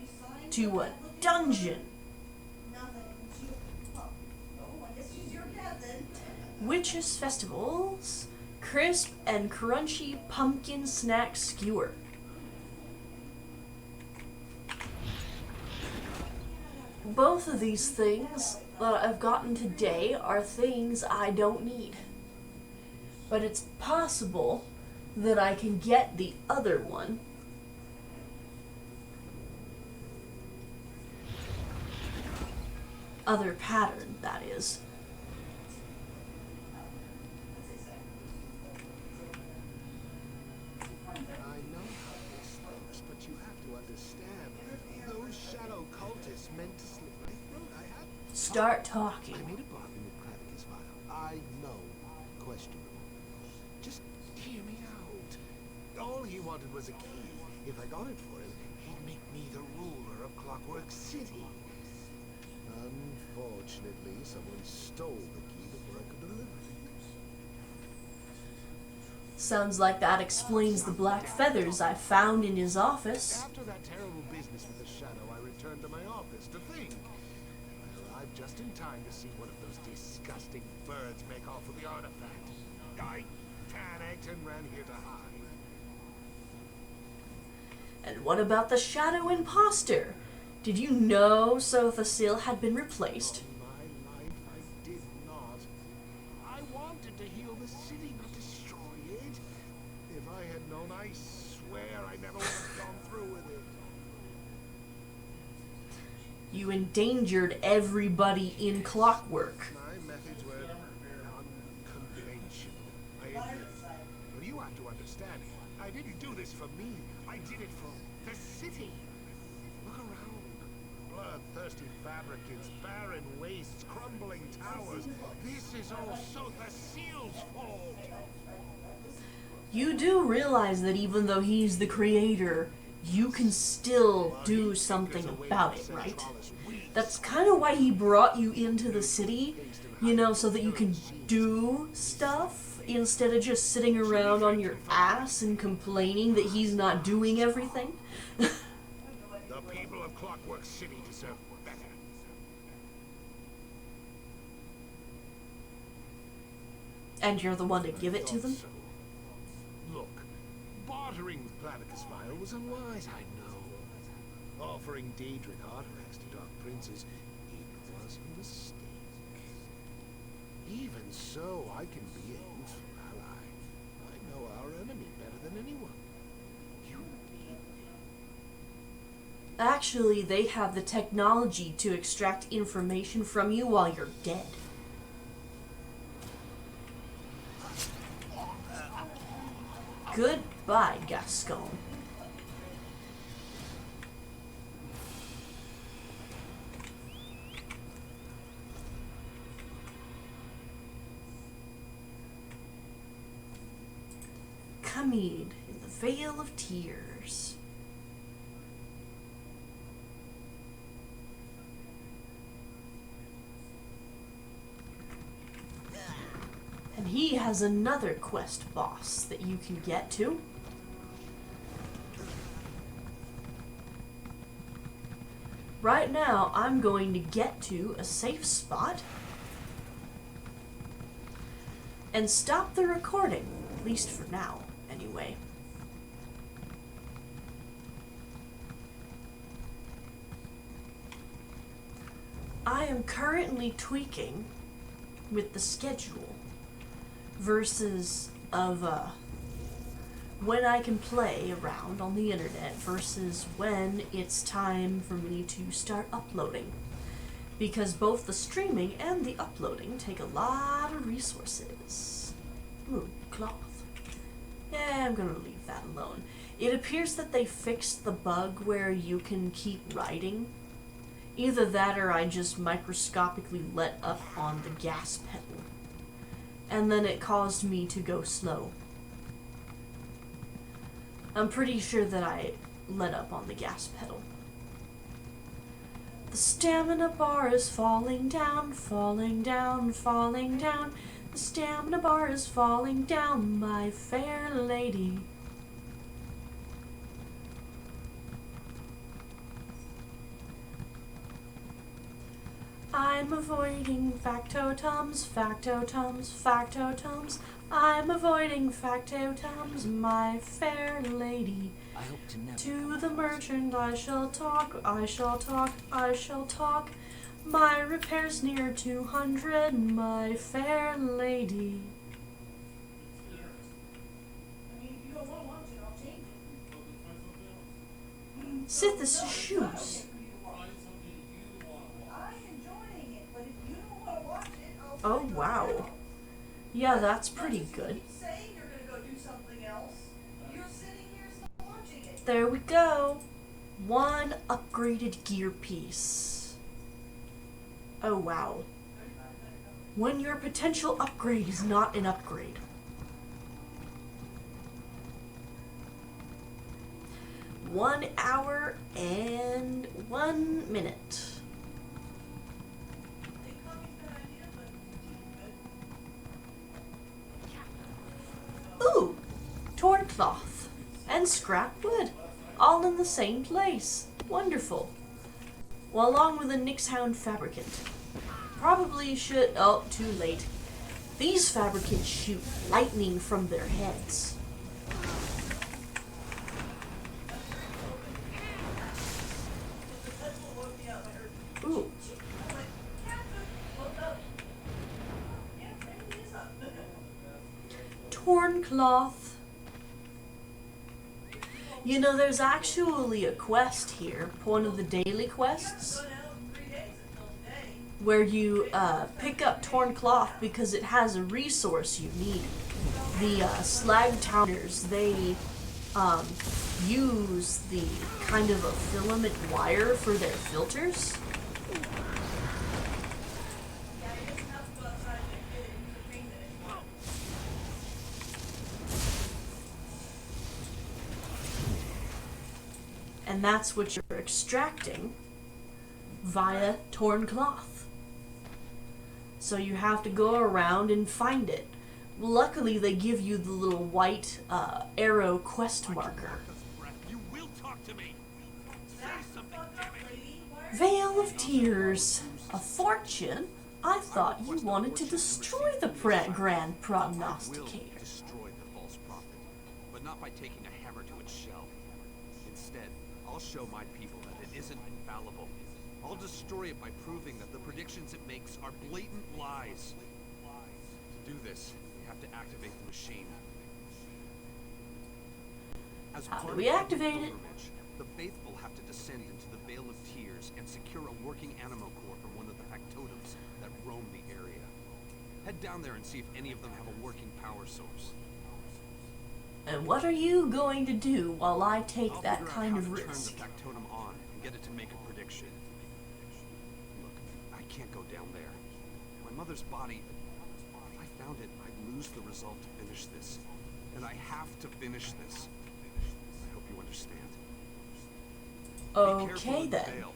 to a dungeon. Witches Festivals Crisp and Crunchy Pumpkin Snack Skewer. Both of these things that I've gotten today are things I don't need. But it's possible that I can get the other one. Other pattern, that is. I know how this works, but you have to understand. Those shadow cultists meant to slip my throat. I had. Start talking. I made a bargain with Craddock's file. I know, questionable. Just hear me out. All he wanted was a key. If I got it for him, he'd make me the ruler of Clockwork City. Unfortunately, someone stole the key before I could deliver it. Sounds like that explains the black feathers I found in his office. After that terrible business with the shadow, I returned to my office to think. I arrived just in time to see one of those disgusting birds make off with the artifact. I panicked and ran here to hide. And what about the shadow imposter? Did you know Sothasil had been replaced? All my life, I did not. I wanted to heal the city, not destroy it. If I had known, I swear I never would have gone through with it. You endangered everybody in Clockwork. My methods were unconventional, I admit. But you have to understand, I didn't do this for me. I did it for the city. Look around. Bloodthirsty fabricants, barren wastes, crumbling towers. This is all Sothasil's fault. You do realize that even though he's the creator, you can still do something about it, right? That's kind of why he brought you into the city, you know, so that you can do stuff instead of just sitting around on your ass and complaining that he's not doing everything. The people of Clockwork City deserve better. And you're the one to give it to them? So, look, bartering with Platicus Vile was unwise, I know. Offering Daedric artifacts to Dark Princes, it was a mistake. Even so, I can be a useful ally. I know our enemy better than anyone. You need me. Actually, they have the technology to extract information from you while you're dead. Goodbye, Gascon. Comede in the Vale of Tears. And he has another quest boss that you can get to. Right now, I'm going to get to a safe spot and stop the recording, at least for now, anyway. I am currently tweaking with the schedule versus of when I can play around on the internet versus when it's time for me to start uploading. Because both the streaming and the uploading take a lot of resources. Ooh, cloth. Yeah, I'm gonna leave that alone. It appears that they fixed the bug where you can keep writing. Either that or I just microscopically let up on the gas pedal. And then it caused me to go slow. I'm pretty sure that I let up on the gas pedal. The stamina bar is falling down, falling down, falling down. The stamina bar is falling down, my fair lady. I'm avoiding factotums, factotums, factotums. I'm avoiding factotums, my fair lady. I hope to never. To the merchant I shall talk, I shall talk, I shall talk. My repair's near 200, my fair lady. I mean, if you don't want to watch it, I'll change it. Sithis' shoes. I'm enjoying it, but if you don't want to watch it, I'll Oh, find wow. something else. Yeah, that's pretty You good. keep saying you're gonna go do something else. You're sitting here still watching it. There we go. One upgraded gear piece. Oh, wow. When your potential upgrade is not an upgrade. One hour and 1 minute. They call me that idea, but Ooh! Torn cloth and scrap wood. All in the same place. Wonderful. Well, along with a Nixhound fabricant. Probably should... Oh, too late. These fabricants shoot lightning from their heads. that's what woke me up. I heard, Ooh. I went, Captain, woke up. Yeah, there he is up. Torn cloth. You know, there's actually a quest here, one of the daily quests, Going out in 3 days until today. where you pick up torn cloth because it has a resource you need. The slag towners, they use the kind of a filament wire for their filters. Yeah, he doesn't have to go outside and get it. Use a paint anymore. And that's what you're extracting via torn cloth. So you have to go around and find it. Luckily, they give you the little white arrow quest marker. You will talk to me. Say something, damn it. Lady, why are Veil of Tears. A fortune? I thought you wanted to destroy the Grand Prognosticator. Destroy the false prophet, but not by taking a hammer to its shell. Instead, I'll show my people that it isn't infallible. I'll destroy it by proving that the predictions it makes are blatant lies. To do this, we have to activate the machine. As How do part we of the activate it? pilgrimage, the faithful have to descend into the Vale of Tears and secure a working animo core from one of the factotums that roam the area. Head down there and see if any of them have a working power source. And what are you going to do while I take I'll that figure out kind how of to risk? turn the factotum on and get it to make a prediction. Look, I can't go down there. My mother's body. If I found it, I'd lose the resolve to finish this. And I have to finish this. I hope you understand. Be careful Okay in the then. Vale.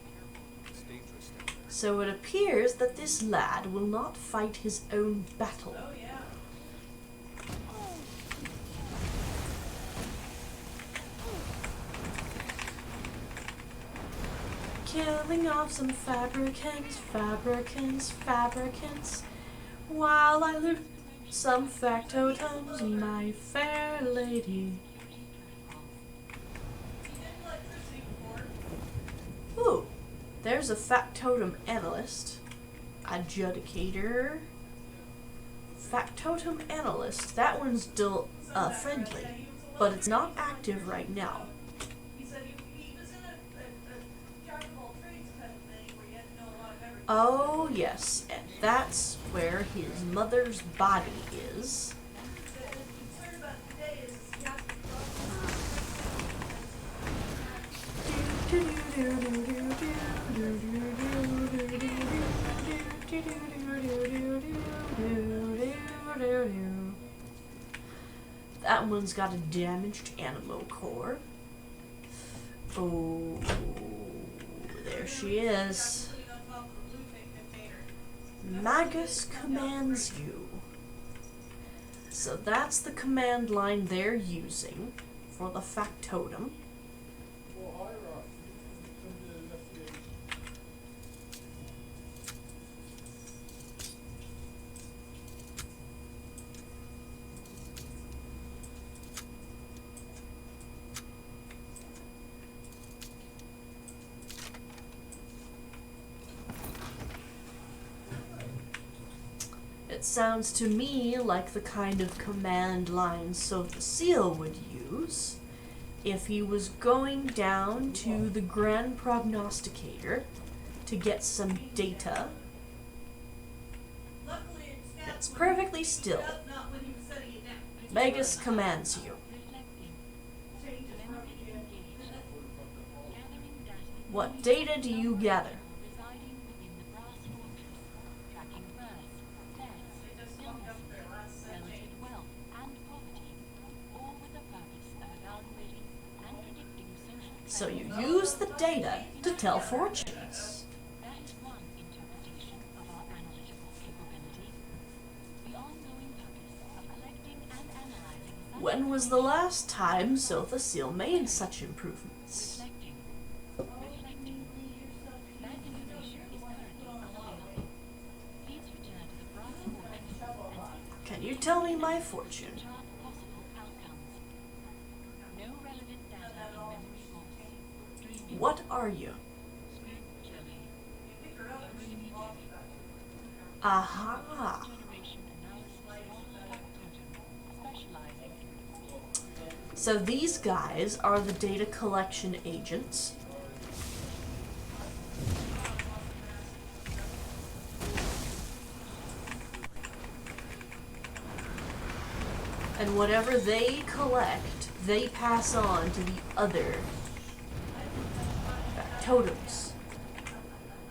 It's dangerous down there. So it appears that this lad will not fight his own battle. Oh, yeah. Killing off some fabricants, while I loot some factotums, my fair lady. You did electricity before. Ooh, there's a factotum analyst, adjudicator, factotum analyst. That one's still friendly, but it's not active right now. He said he was in a jack of all trades kind of thing where you had to know a lot of everything. Oh yes, and that's where his mother's body is. The concern about today is he has That one's got a damaged animal core. Oh, there she is. Putting on top of the blue tank container. Magus commands you. So that's the command line they're using for the factotum. Well, hi, Rock. Come to investigate. It sounds to me like the kind of command line So the Seal would use if he was going down to the Grand Prognosticator to get some data. Luckily, It's perfectly still. not when he was setting it down. Magus commands you. Change his route again. What data do you gather? They just walked up there last Sunday. So you use the data to tell fortunes. When was the last time Sotha Seal made such improvements? Can you tell me my fortune? What are you? Aha! So these guys are the data collection agents. And whatever they collect, they pass on to the other totems.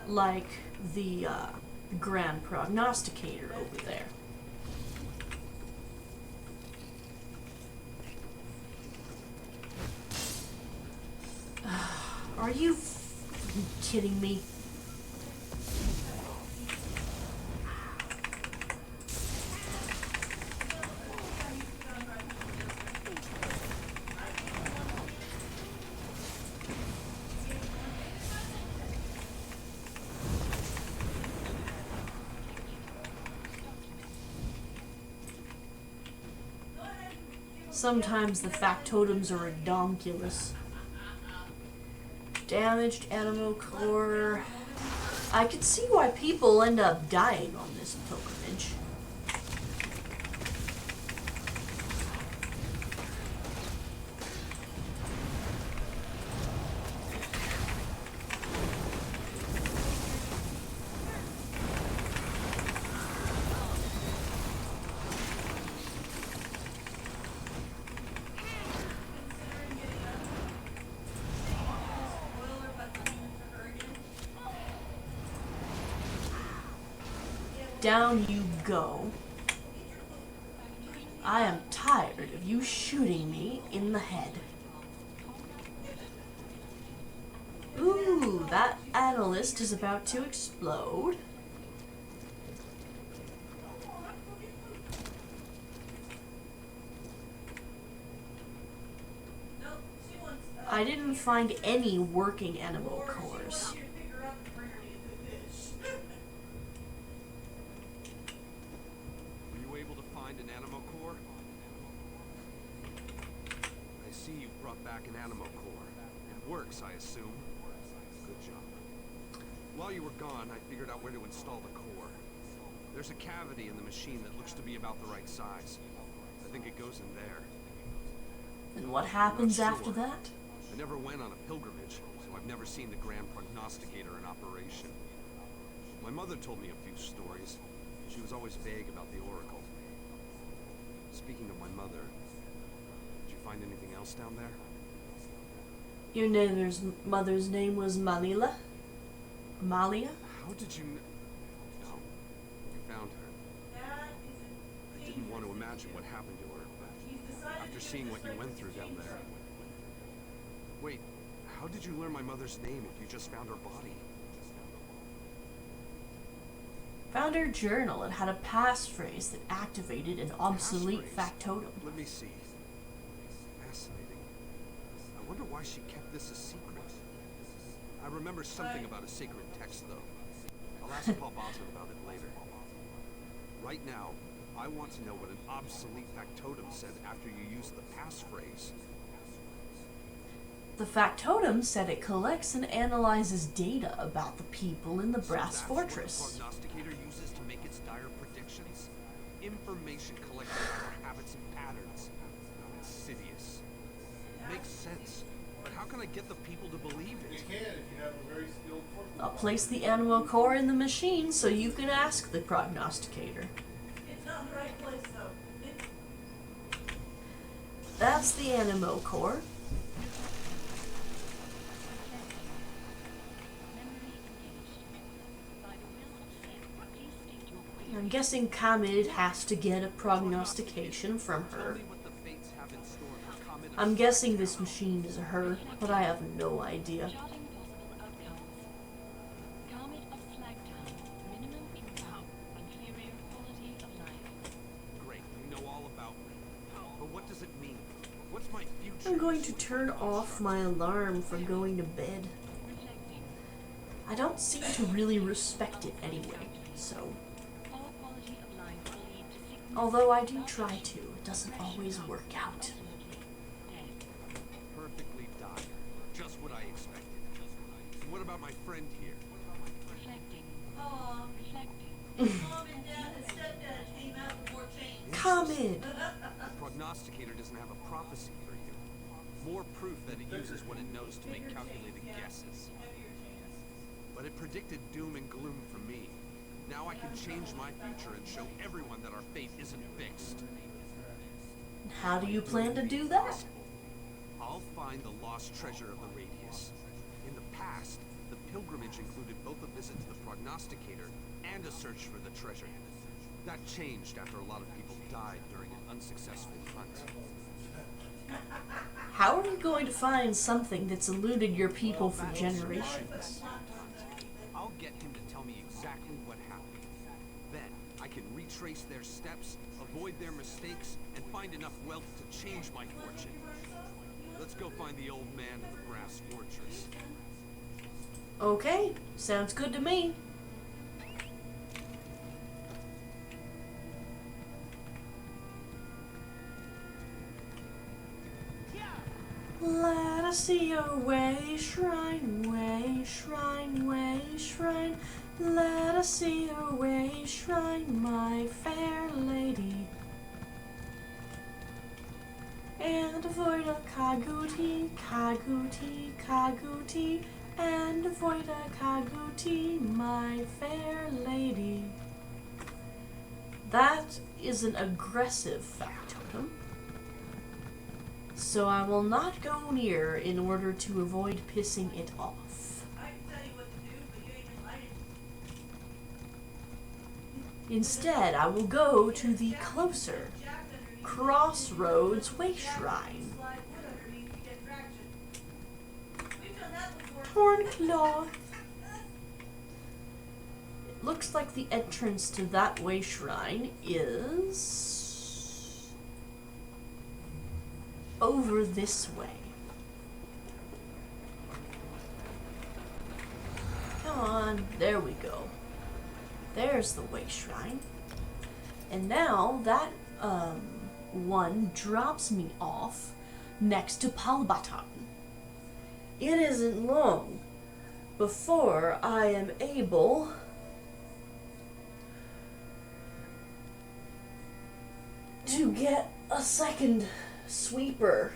Like the Grand Prognosticator over there. Are you kidding me? Sometimes the factotums are redonkulous. Damaged animal core. I could see why people end up dying on this pilgrimage. Down you go. I am tired of you shooting me in the head. Ooh, that analyst is about to explode. I didn't find any working animal cores. Were you able to find an animo core? I see you brought back an animo core. It works, I assume. Good job. While you were gone, I figured out where to install the core. There's a cavity in the machine that looks to be about the right size. I think it goes in there. And what happens Not after sure. that? I never went on a pilgrimage, so I've never seen the Grand Prognosticator in operation. My mother told me a few stories. She was always vague about the Oracle. Speaking of my mother, did you find anything else down there? Your mother's name was Malila? Amalia? How did you No, you found her. I didn't want to imagine what happened to her, but after seeing what you went through down there. Wait, how did you learn my mother's name if you just found her body? Found her journal. It had a passphrase that activated an obsolete Passphrase? factotum. Let me see. Fascinating. I wonder why she kept this a secret. I remember something about a sacred text, though. I'll ask Paul Barton about it later. Right now, I want to know what an obsolete factotum said after you used the passphrase. The factotum said it collects and analyzes data about the people in the Brass So Fortress. that's what the prognosticator uses to make its dire predictions? Information collected about our habits and patterns. Insidious. Makes sense. But how can I get the people to believe You it? can if you have a very skilled fortune. I'll place the animal core in the machine so you can ask the prognosticator. It's not in the right place though. That's the animo core. I'm guessing Kamid has to get a prognostication from Tell her. me what the fates have in store for Comet. I'm guessing this machine is her, but I have no idea. Charting possible outcomes. Comet of Slagtown. Minimum income. Inferior quality of life. Great, you know all about me. But what does it mean? What's my future? I'm going to turn off my alarm for going to bed. Reflecting. I don't seem to really respect it anyway, so... Poor quality of life will lead to sickness. Although I do try to, it doesn't always work out. Absolutely dead. Perfectly dire. Just what I expected. What about my friend here? Reflecting. Aw, Reflecting. Mom and Dad and Stepdad came out before change. Kamid! The prognosticator doesn't have a prophecy for you. More proof that it uses what it knows to make calculated guesses. But it predicted doom and gloom for me. Now I can change my future and show everyone that our fate isn't fixed. How do you plan to do that? I'll find the lost treasure of the Radius. In the past, the pilgrimage included both a visit to the prognosticator and a search for the treasure. That changed after a lot of people died during an unsuccessful hunt. How are you going to find something that's eluded your people for generations? I'll get him to tell me exactly what happened. Then, I can retrace their steps, avoid their mistakes, and find enough wealth to change my fortune. Let's go find the old man in the Brass Fortress. Okay, sounds good to me. Let us see your way, shrine, way, shrine, way, shrine. Let us see your way, shrine, my fair lady. And avoid a kaguti, kaguti, kaguti, and avoid a kaguti, my fair lady. That is an aggressive factotum, so I will not go near in order to avoid pissing it off. I can tell you what to do, but you ain't invited. Instead, I will go to the closer Jack underneath. Crossroads Way Shrine. Slide wood underneath to get traction. We've done that before. Torn cloth. It looks like the entrance to that way shrine is over this way. Come on, there we go. There's the way shrine. And now that one drops me off next to Palbatan. It isn't long before I am able to get a second sweeper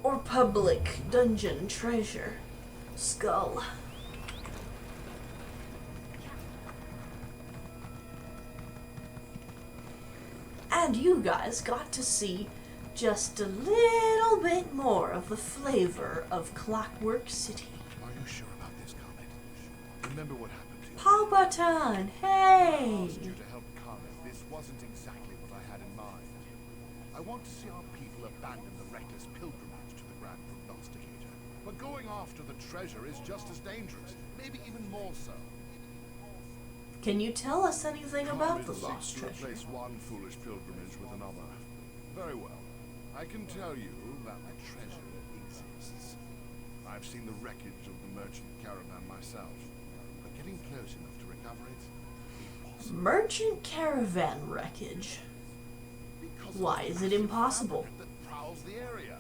or public dungeon treasure skull. And you guys got to see just a little bit more of the flavor of Clockwork City. Are you sure about this, Comet? Remember what happened to you? Palpatine, I hey! asked you to help Comet. This wasn't isn't exactly what I had in mind. I want to see our people abandon the reckless pilgrimage to the Grand Prognosticator. But going after the treasure is just as dangerous, maybe even more so. Can you tell us anything about the Comet lost seeks to treasure? replace one foolish pilgrimage with another. Very well. I can tell you that the treasure exists. I've seen the wreckage of the merchant caravan myself, but getting close enough to recover it, impossible. Merchant caravan wreckage? Because Why of is the it massive impossible? fabric that prowls the area.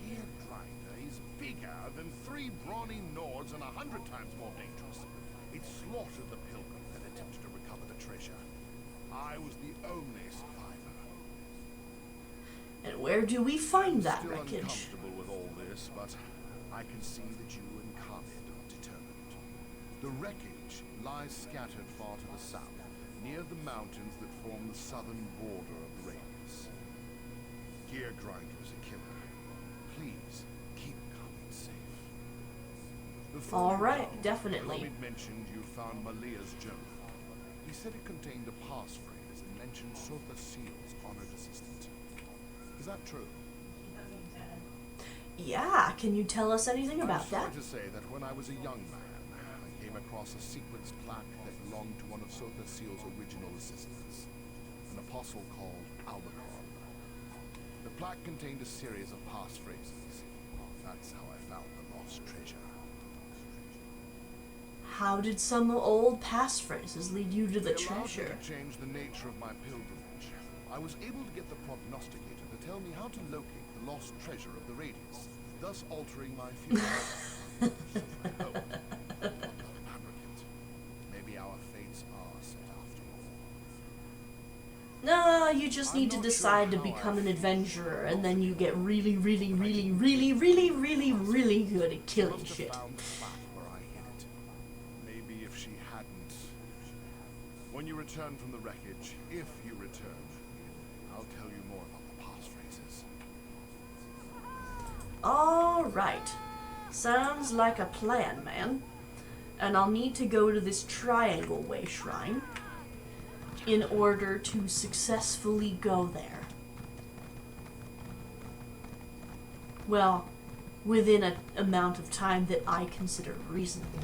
Here, Grinder is bigger than 3 brawny Nords and 100 times more dangerous. It slaughtered the pilgrim that attempted to recover the treasure. I was the only survivor. And where do we find that Still wreckage? uncomfortable with all this, but I can see that you and Khalid are determined. The wreckage lies scattered far to the south, near the mountains that form the southern border of the radius. Gear Grinder is a killer. Please keep Khalid safe. Before All you right, go, definitely. Khalid mentioned you found Malia's journal. He said it contained a passphrase and mentioned Sotha Seal's honored assistant. Is that true? Yeah, can you tell us anything about I'm that? sorry to say that when I was a young man, I came across a sequence plaque that belonged to one of Sotha Seal's original assistants, an apostle called Albacon. The plaque contained a series of passphrases. That's how I found the lost treasure. How did some old passphrases lead you to the They allowed me treasure? to change the nature of my pilgrimage. I was able to get the prognosticator to tell me how to locate the lost treasure of the radius, thus altering my future. I hope. Fabricant. Maybe our fates are set after all. No, you just I'm need to not decide to sure how become I an feel. adventurer, and then you get really, really, really, really, really, really, really good at killing Must have shit. found the plaque where I hid it. Maybe if she hadn't. When you return from the wreckage, if you return, I'll tell you more about the passphrases. Alright. Sounds like a plan, man. And I'll need to go to this Triangle Way Shrine in order to successfully go there. Well, within an amount of time that I consider reasonable.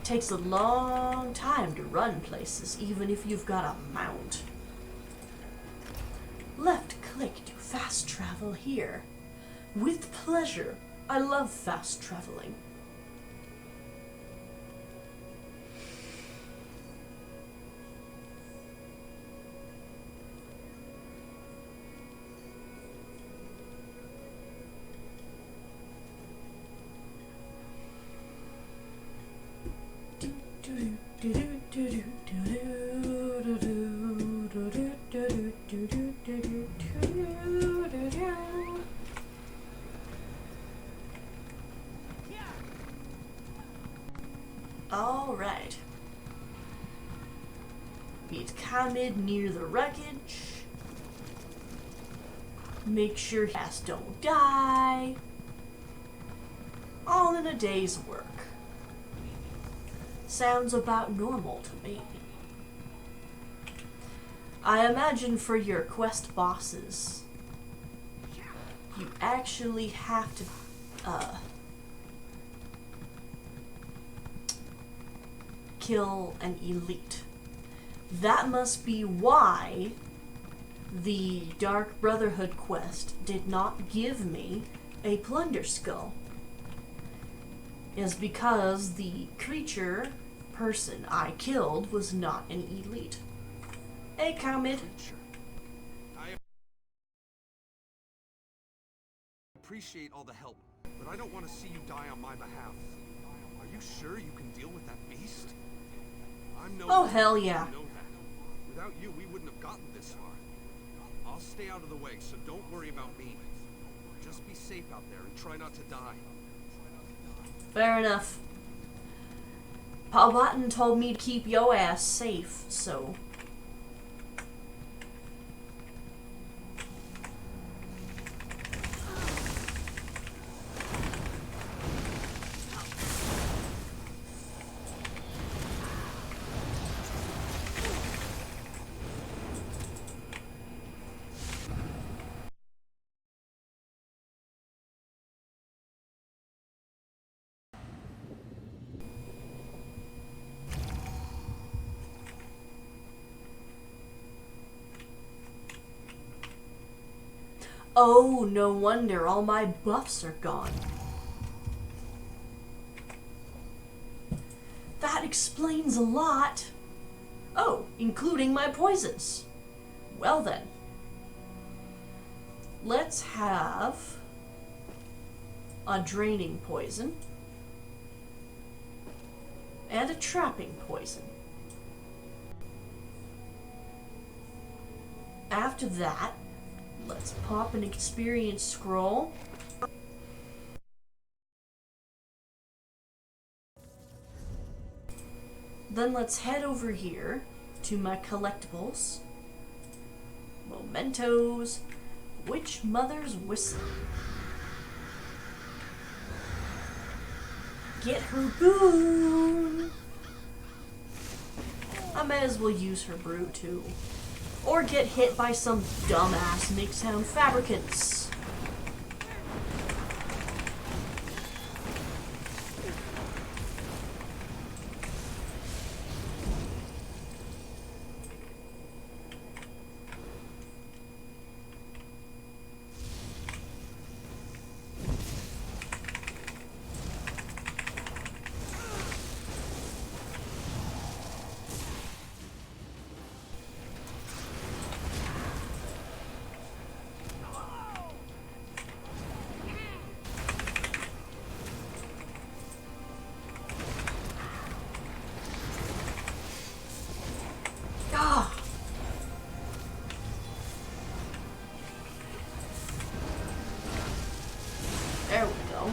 Takes a long time to run places, even if you've got a mount. Left click to fast travel here. With pleasure. I love fast traveling. Alright. Meet Khalid near the wreckage. Make sure he don't die. All in a day's work. Sounds about normal to me. I imagine for your quest bosses, you actually have to, kill an elite. That must be why the Dark Brotherhood quest did not give me a plunder skull. Is because the creature person I killed was not an elite. Hey, Khalid. I appreciate all the help, but I don't want to see you die on my behalf. Are you sure you can deal with that beast? I'm no Oh, hell yeah. I know that. Without you, we wouldn't have gotten this far. I'll stay out of the way, so don't worry about me. Just be safe out there and try not to die. Fair enough. Paul Button told me to keep your ass safe, so... Oh, no wonder all my buffs are gone. That explains a lot. Oh, including my poisons. Well then. Let's have a draining poison and a trapping poison. After that, let's pop an experience scroll. Then let's head over here to my collectibles. Mementos. Witch Mother's Whistle. Get her boon! I may as well use her brew too. Or get hit by some dumbass Mixhound fabricants. There we go.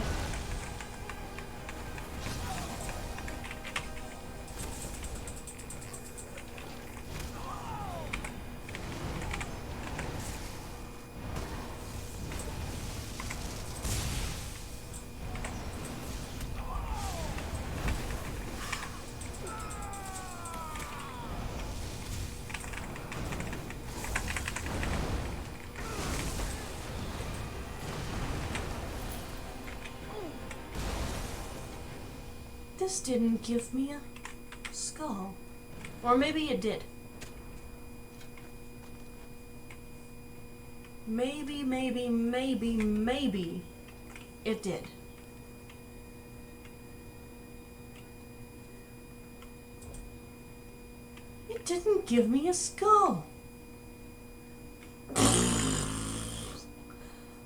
This didn't give me a skull. Or maybe it did. Maybe it did. It didn't give me a skull.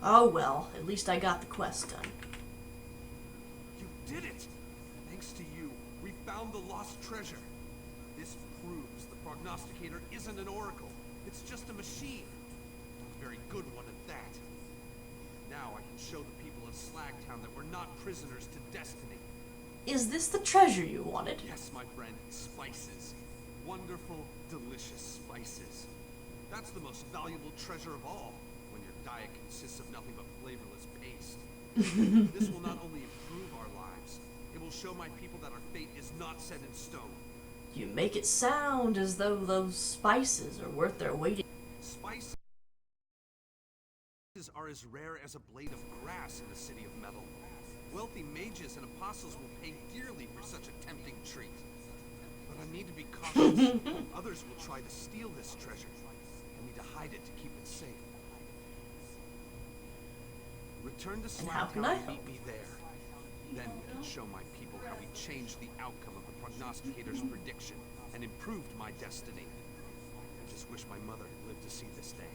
Oh well, at least I got the quest done. You did it! Thanks to you, we found the lost treasure. This proves the prognosticator isn't an oracle. It's just a machine. A very good one at that. Now I can show the people of Slagtown that we're not prisoners to destiny. Is this the treasure you wanted? Yes, my friend, spices. Wonderful, delicious spices. That's the most valuable treasure of all, when your diet consists of nothing but flavorless paste. This will not only improve our lives, it will show my people that our fate is not set in stone. You make it sound as though those spices are worth their weight. Spices are as rare as a blade of grass in the city of metal. Wealthy mages and apostles will pay dearly for such a tempting treat. But I need to be cautious. Others will try to steal this treasure. I need to hide it to keep it safe. Return to Slagtown and meet me there. Then we can show my people how we changed the outcome of the prognosticator's prediction and improved my destiny. I just wish my mother had lived to see this day.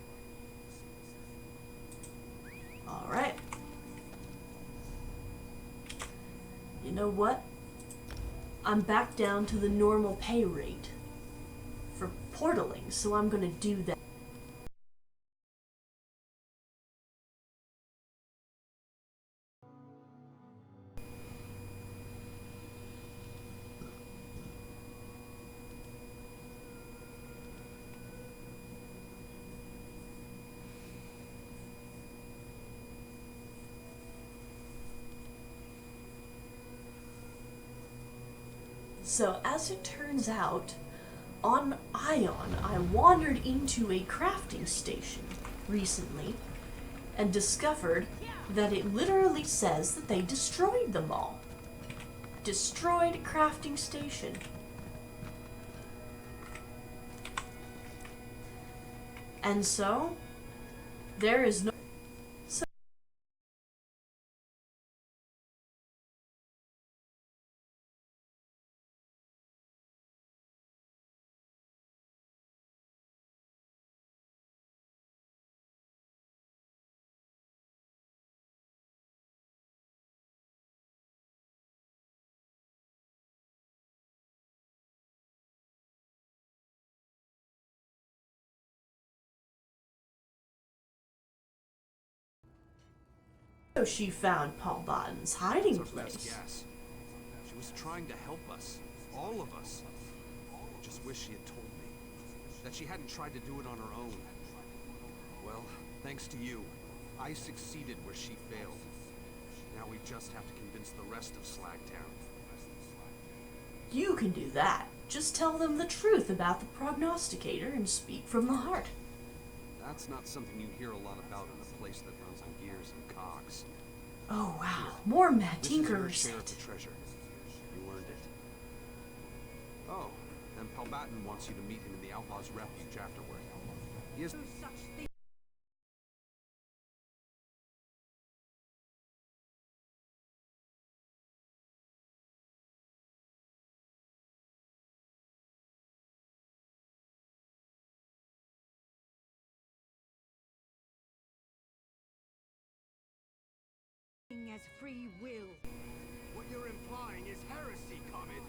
Alright. You know what? I'm back down to the normal pay rate for portaling, so I'm gonna do that. So, as it turns out, on Ion, I wandered into a crafting station recently and discovered that it literally says that they destroyed them all. Destroyed crafting station. And so, there is no... So she found Paul Botton's hiding That's our best place. guess. She was trying to help us. All of us. I just wish she had told me. That she hadn't tried to do it on her own. Well, thanks to you, I succeeded where she failed. Now we just have to convince the rest of Slagtown. You can do that. Just tell them the truth about the prognosticator and speak from the heart. That's not something you hear a lot about in a place that runs on gears and cogs. Oh wow, more Mad This is your Tinkerers. share of the treasure. You earned it. Oh, and Palbatin wants you to meet him in the Outlaws' Refuge afterward. He is... As free will. What you're implying is heresy, Comet.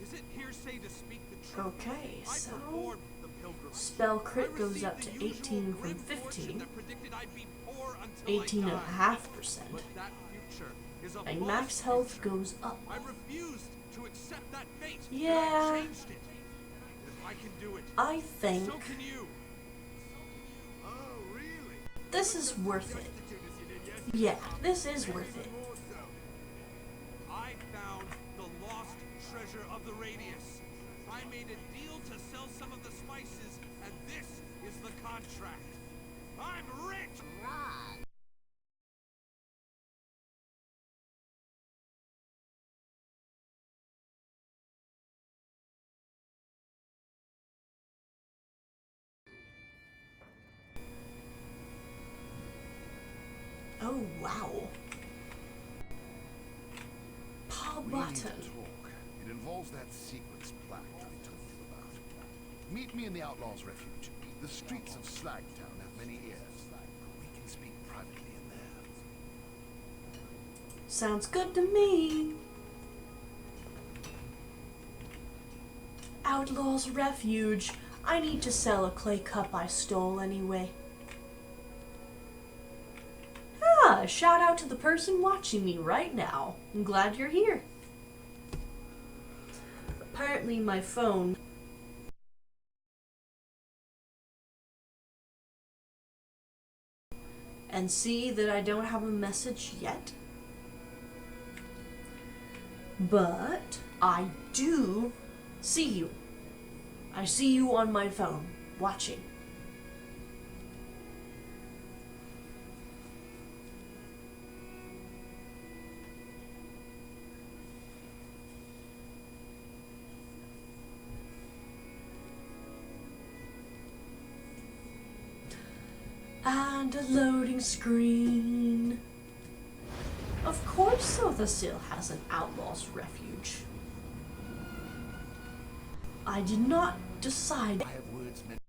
Is it hearsay to speak the truth? Okay, I so performed the pilgrimage. spell crit I goes received up the to usual 18 from grim fortune 15, that predicted I'd be poor until I 18.5%, But that future is a and false max health future. goes up. I refused to accept that fate. Yeah. And I changed it. If I can do it, I think so can you. Oh, really? this is worth it. Yeah, this is worth it. I found the lost treasure of the Radius. I made a deal to sell some of the spices, and this is the contract. I'm rich! Oh wow. Paul We need to Botton. talk. It involves that sequence plaque I told you about. Meet me in the Outlaws' Refuge. The streets of Slagtown have many ears, but we can speak privately in there. Sounds good to me. Outlaw's Refuge. I need to sell a clay cup I stole anyway. Ah, shout out to the person watching me right now. I'm glad you're here. Apparently my phone and see that I don't have a message yet. But I do see you. I see you on my phone, watching. And a loading screen. Of course Silthasil has an Outlaw's Refuge. I did not decide. I have words meant.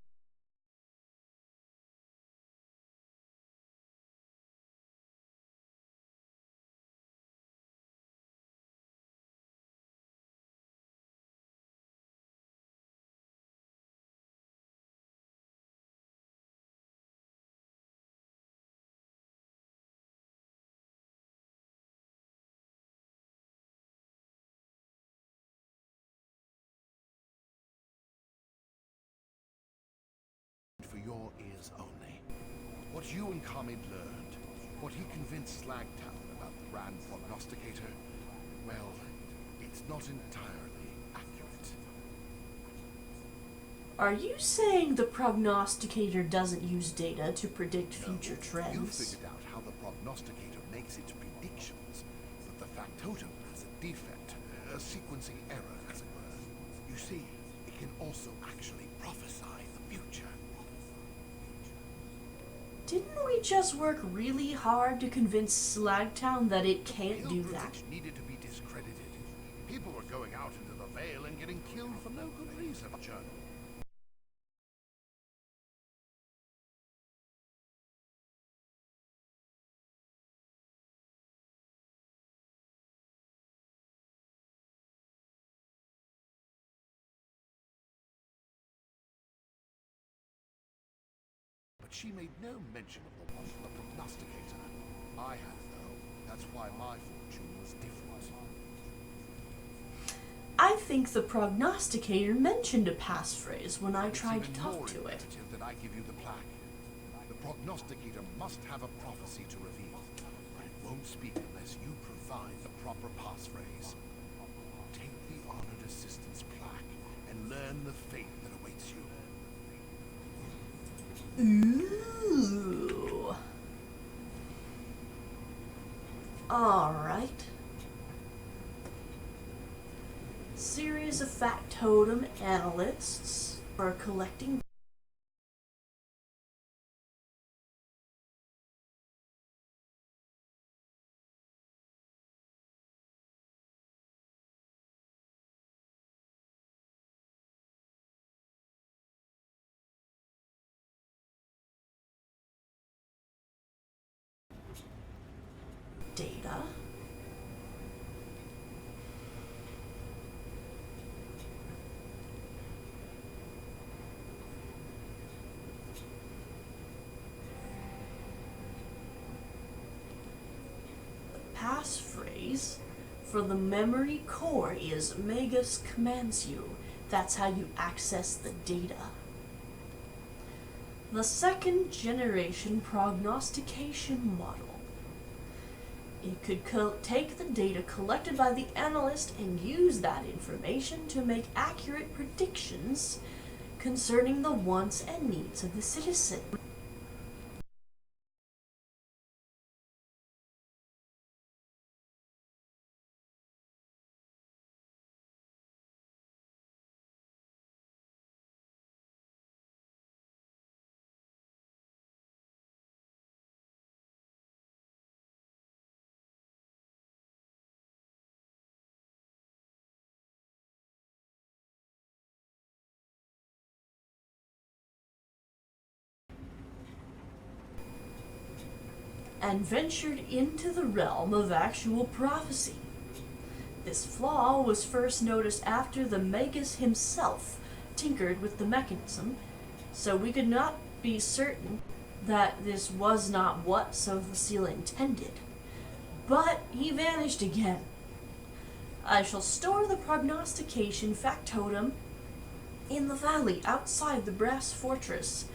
For your ears only. What you and Khamid learned, what he convinced Slagtown about the Grand Prognosticator, well, it's not entirely accurate. Are you saying the prognosticator doesn't use data to predict future You trends? figured out how the Prognosticator makes its predictions, but the factotum has a defect, a sequencing error, as it were. You see, it can also actually prophesy the future. Didn't we just work really hard to convince Slagtown that it can't do that? Pilgrimage needed to be discredited. People were going out into the Vale and getting killed for no good reason. But she made no mention of the one from the prognosticator. I had, though. That's why my fortune was different. I think the prognosticator mentioned a passphrase when I It's tried to even talk more to it. imperative that I give you the plaque. The prognosticator must have a prophecy to reveal, but it won't speak unless you provide the proper passphrase. Take the honored assistant's plaque and learn the fate that awaits you. Ooh. Alright. Series of factotum analysts for collecting data. Passphrase for the memory core is Magus commands you. That's how you access the data. The second generation prognostication model. It could take the data collected by the analyst and use that information to make accurate predictions concerning the wants and needs of the citizen. And ventured into the realm of actual prophecy. This flaw was first noticed after the Magus himself tinkered with the mechanism, so we could not be certain that this was not what Sophocile intended. But he vanished again. I shall store the prognostication factotum in the valley outside the brass fortress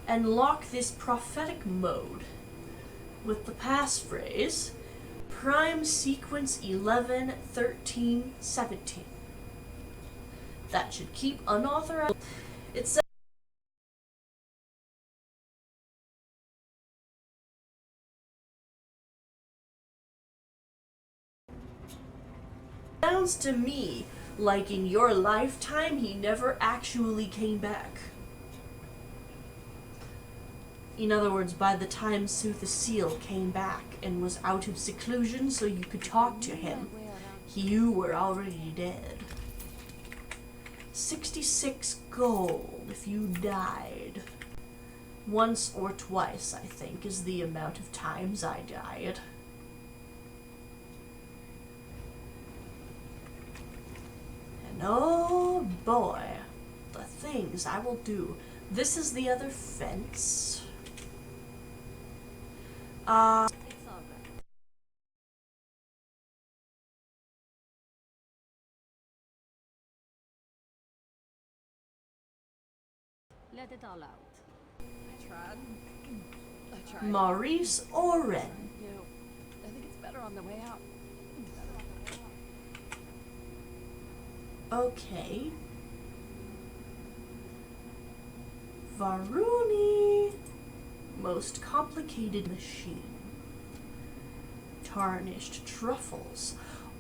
and lock this prophetic mode with the passphrase prime sequence 11, 13, 17. That should keep unauthorized. It sounds to me like in your lifetime he never actually came back. In other words, by the time Sophocile came back and was out of seclusion so you could talk to him, you were already dead. 66 gold if you died. Once or twice, I think, is the amount of times I died. And oh boy, the things I will do. This is the other fence. It's all right. Let it all out. I tried. Maurice Oren. I think it's better on the way out. Okay. Varuni. Most complicated machine. Tarnished truffles.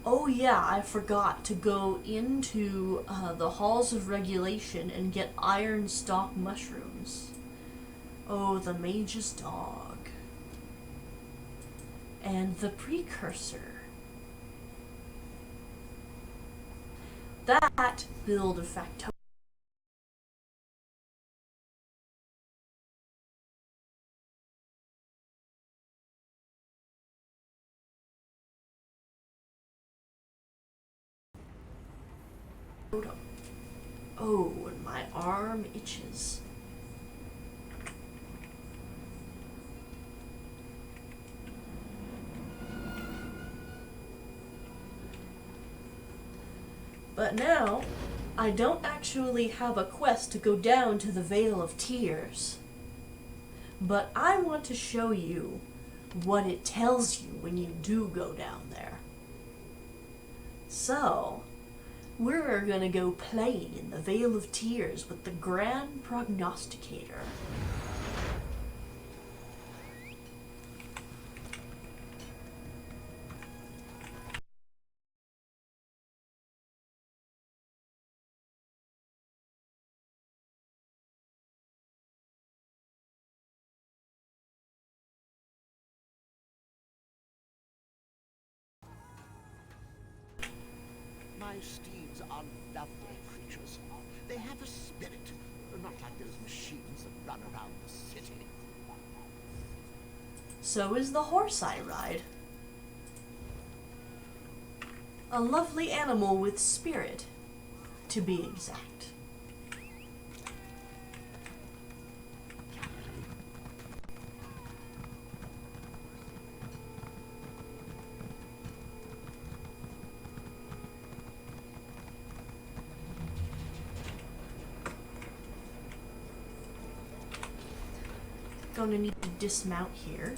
Oh yeah, I forgot to go into the halls of regulation and get iron stalk mushrooms. Oh, the mage's dog. And the precursor. That build a factotum. Oh, and my arm itches. But now, I don't actually have a quest to go down to the Vale of Tears. But I want to show you what it tells you when you do go down there. So, we're gonna go playing in the Vale of Tears with the Grand Prognosticator. My steeds are lovely creatures. They have a spirit, not like those machines that run around the city. So is the horse I ride. A lovely animal with spirit, to be exact. Gonna need to dismount here.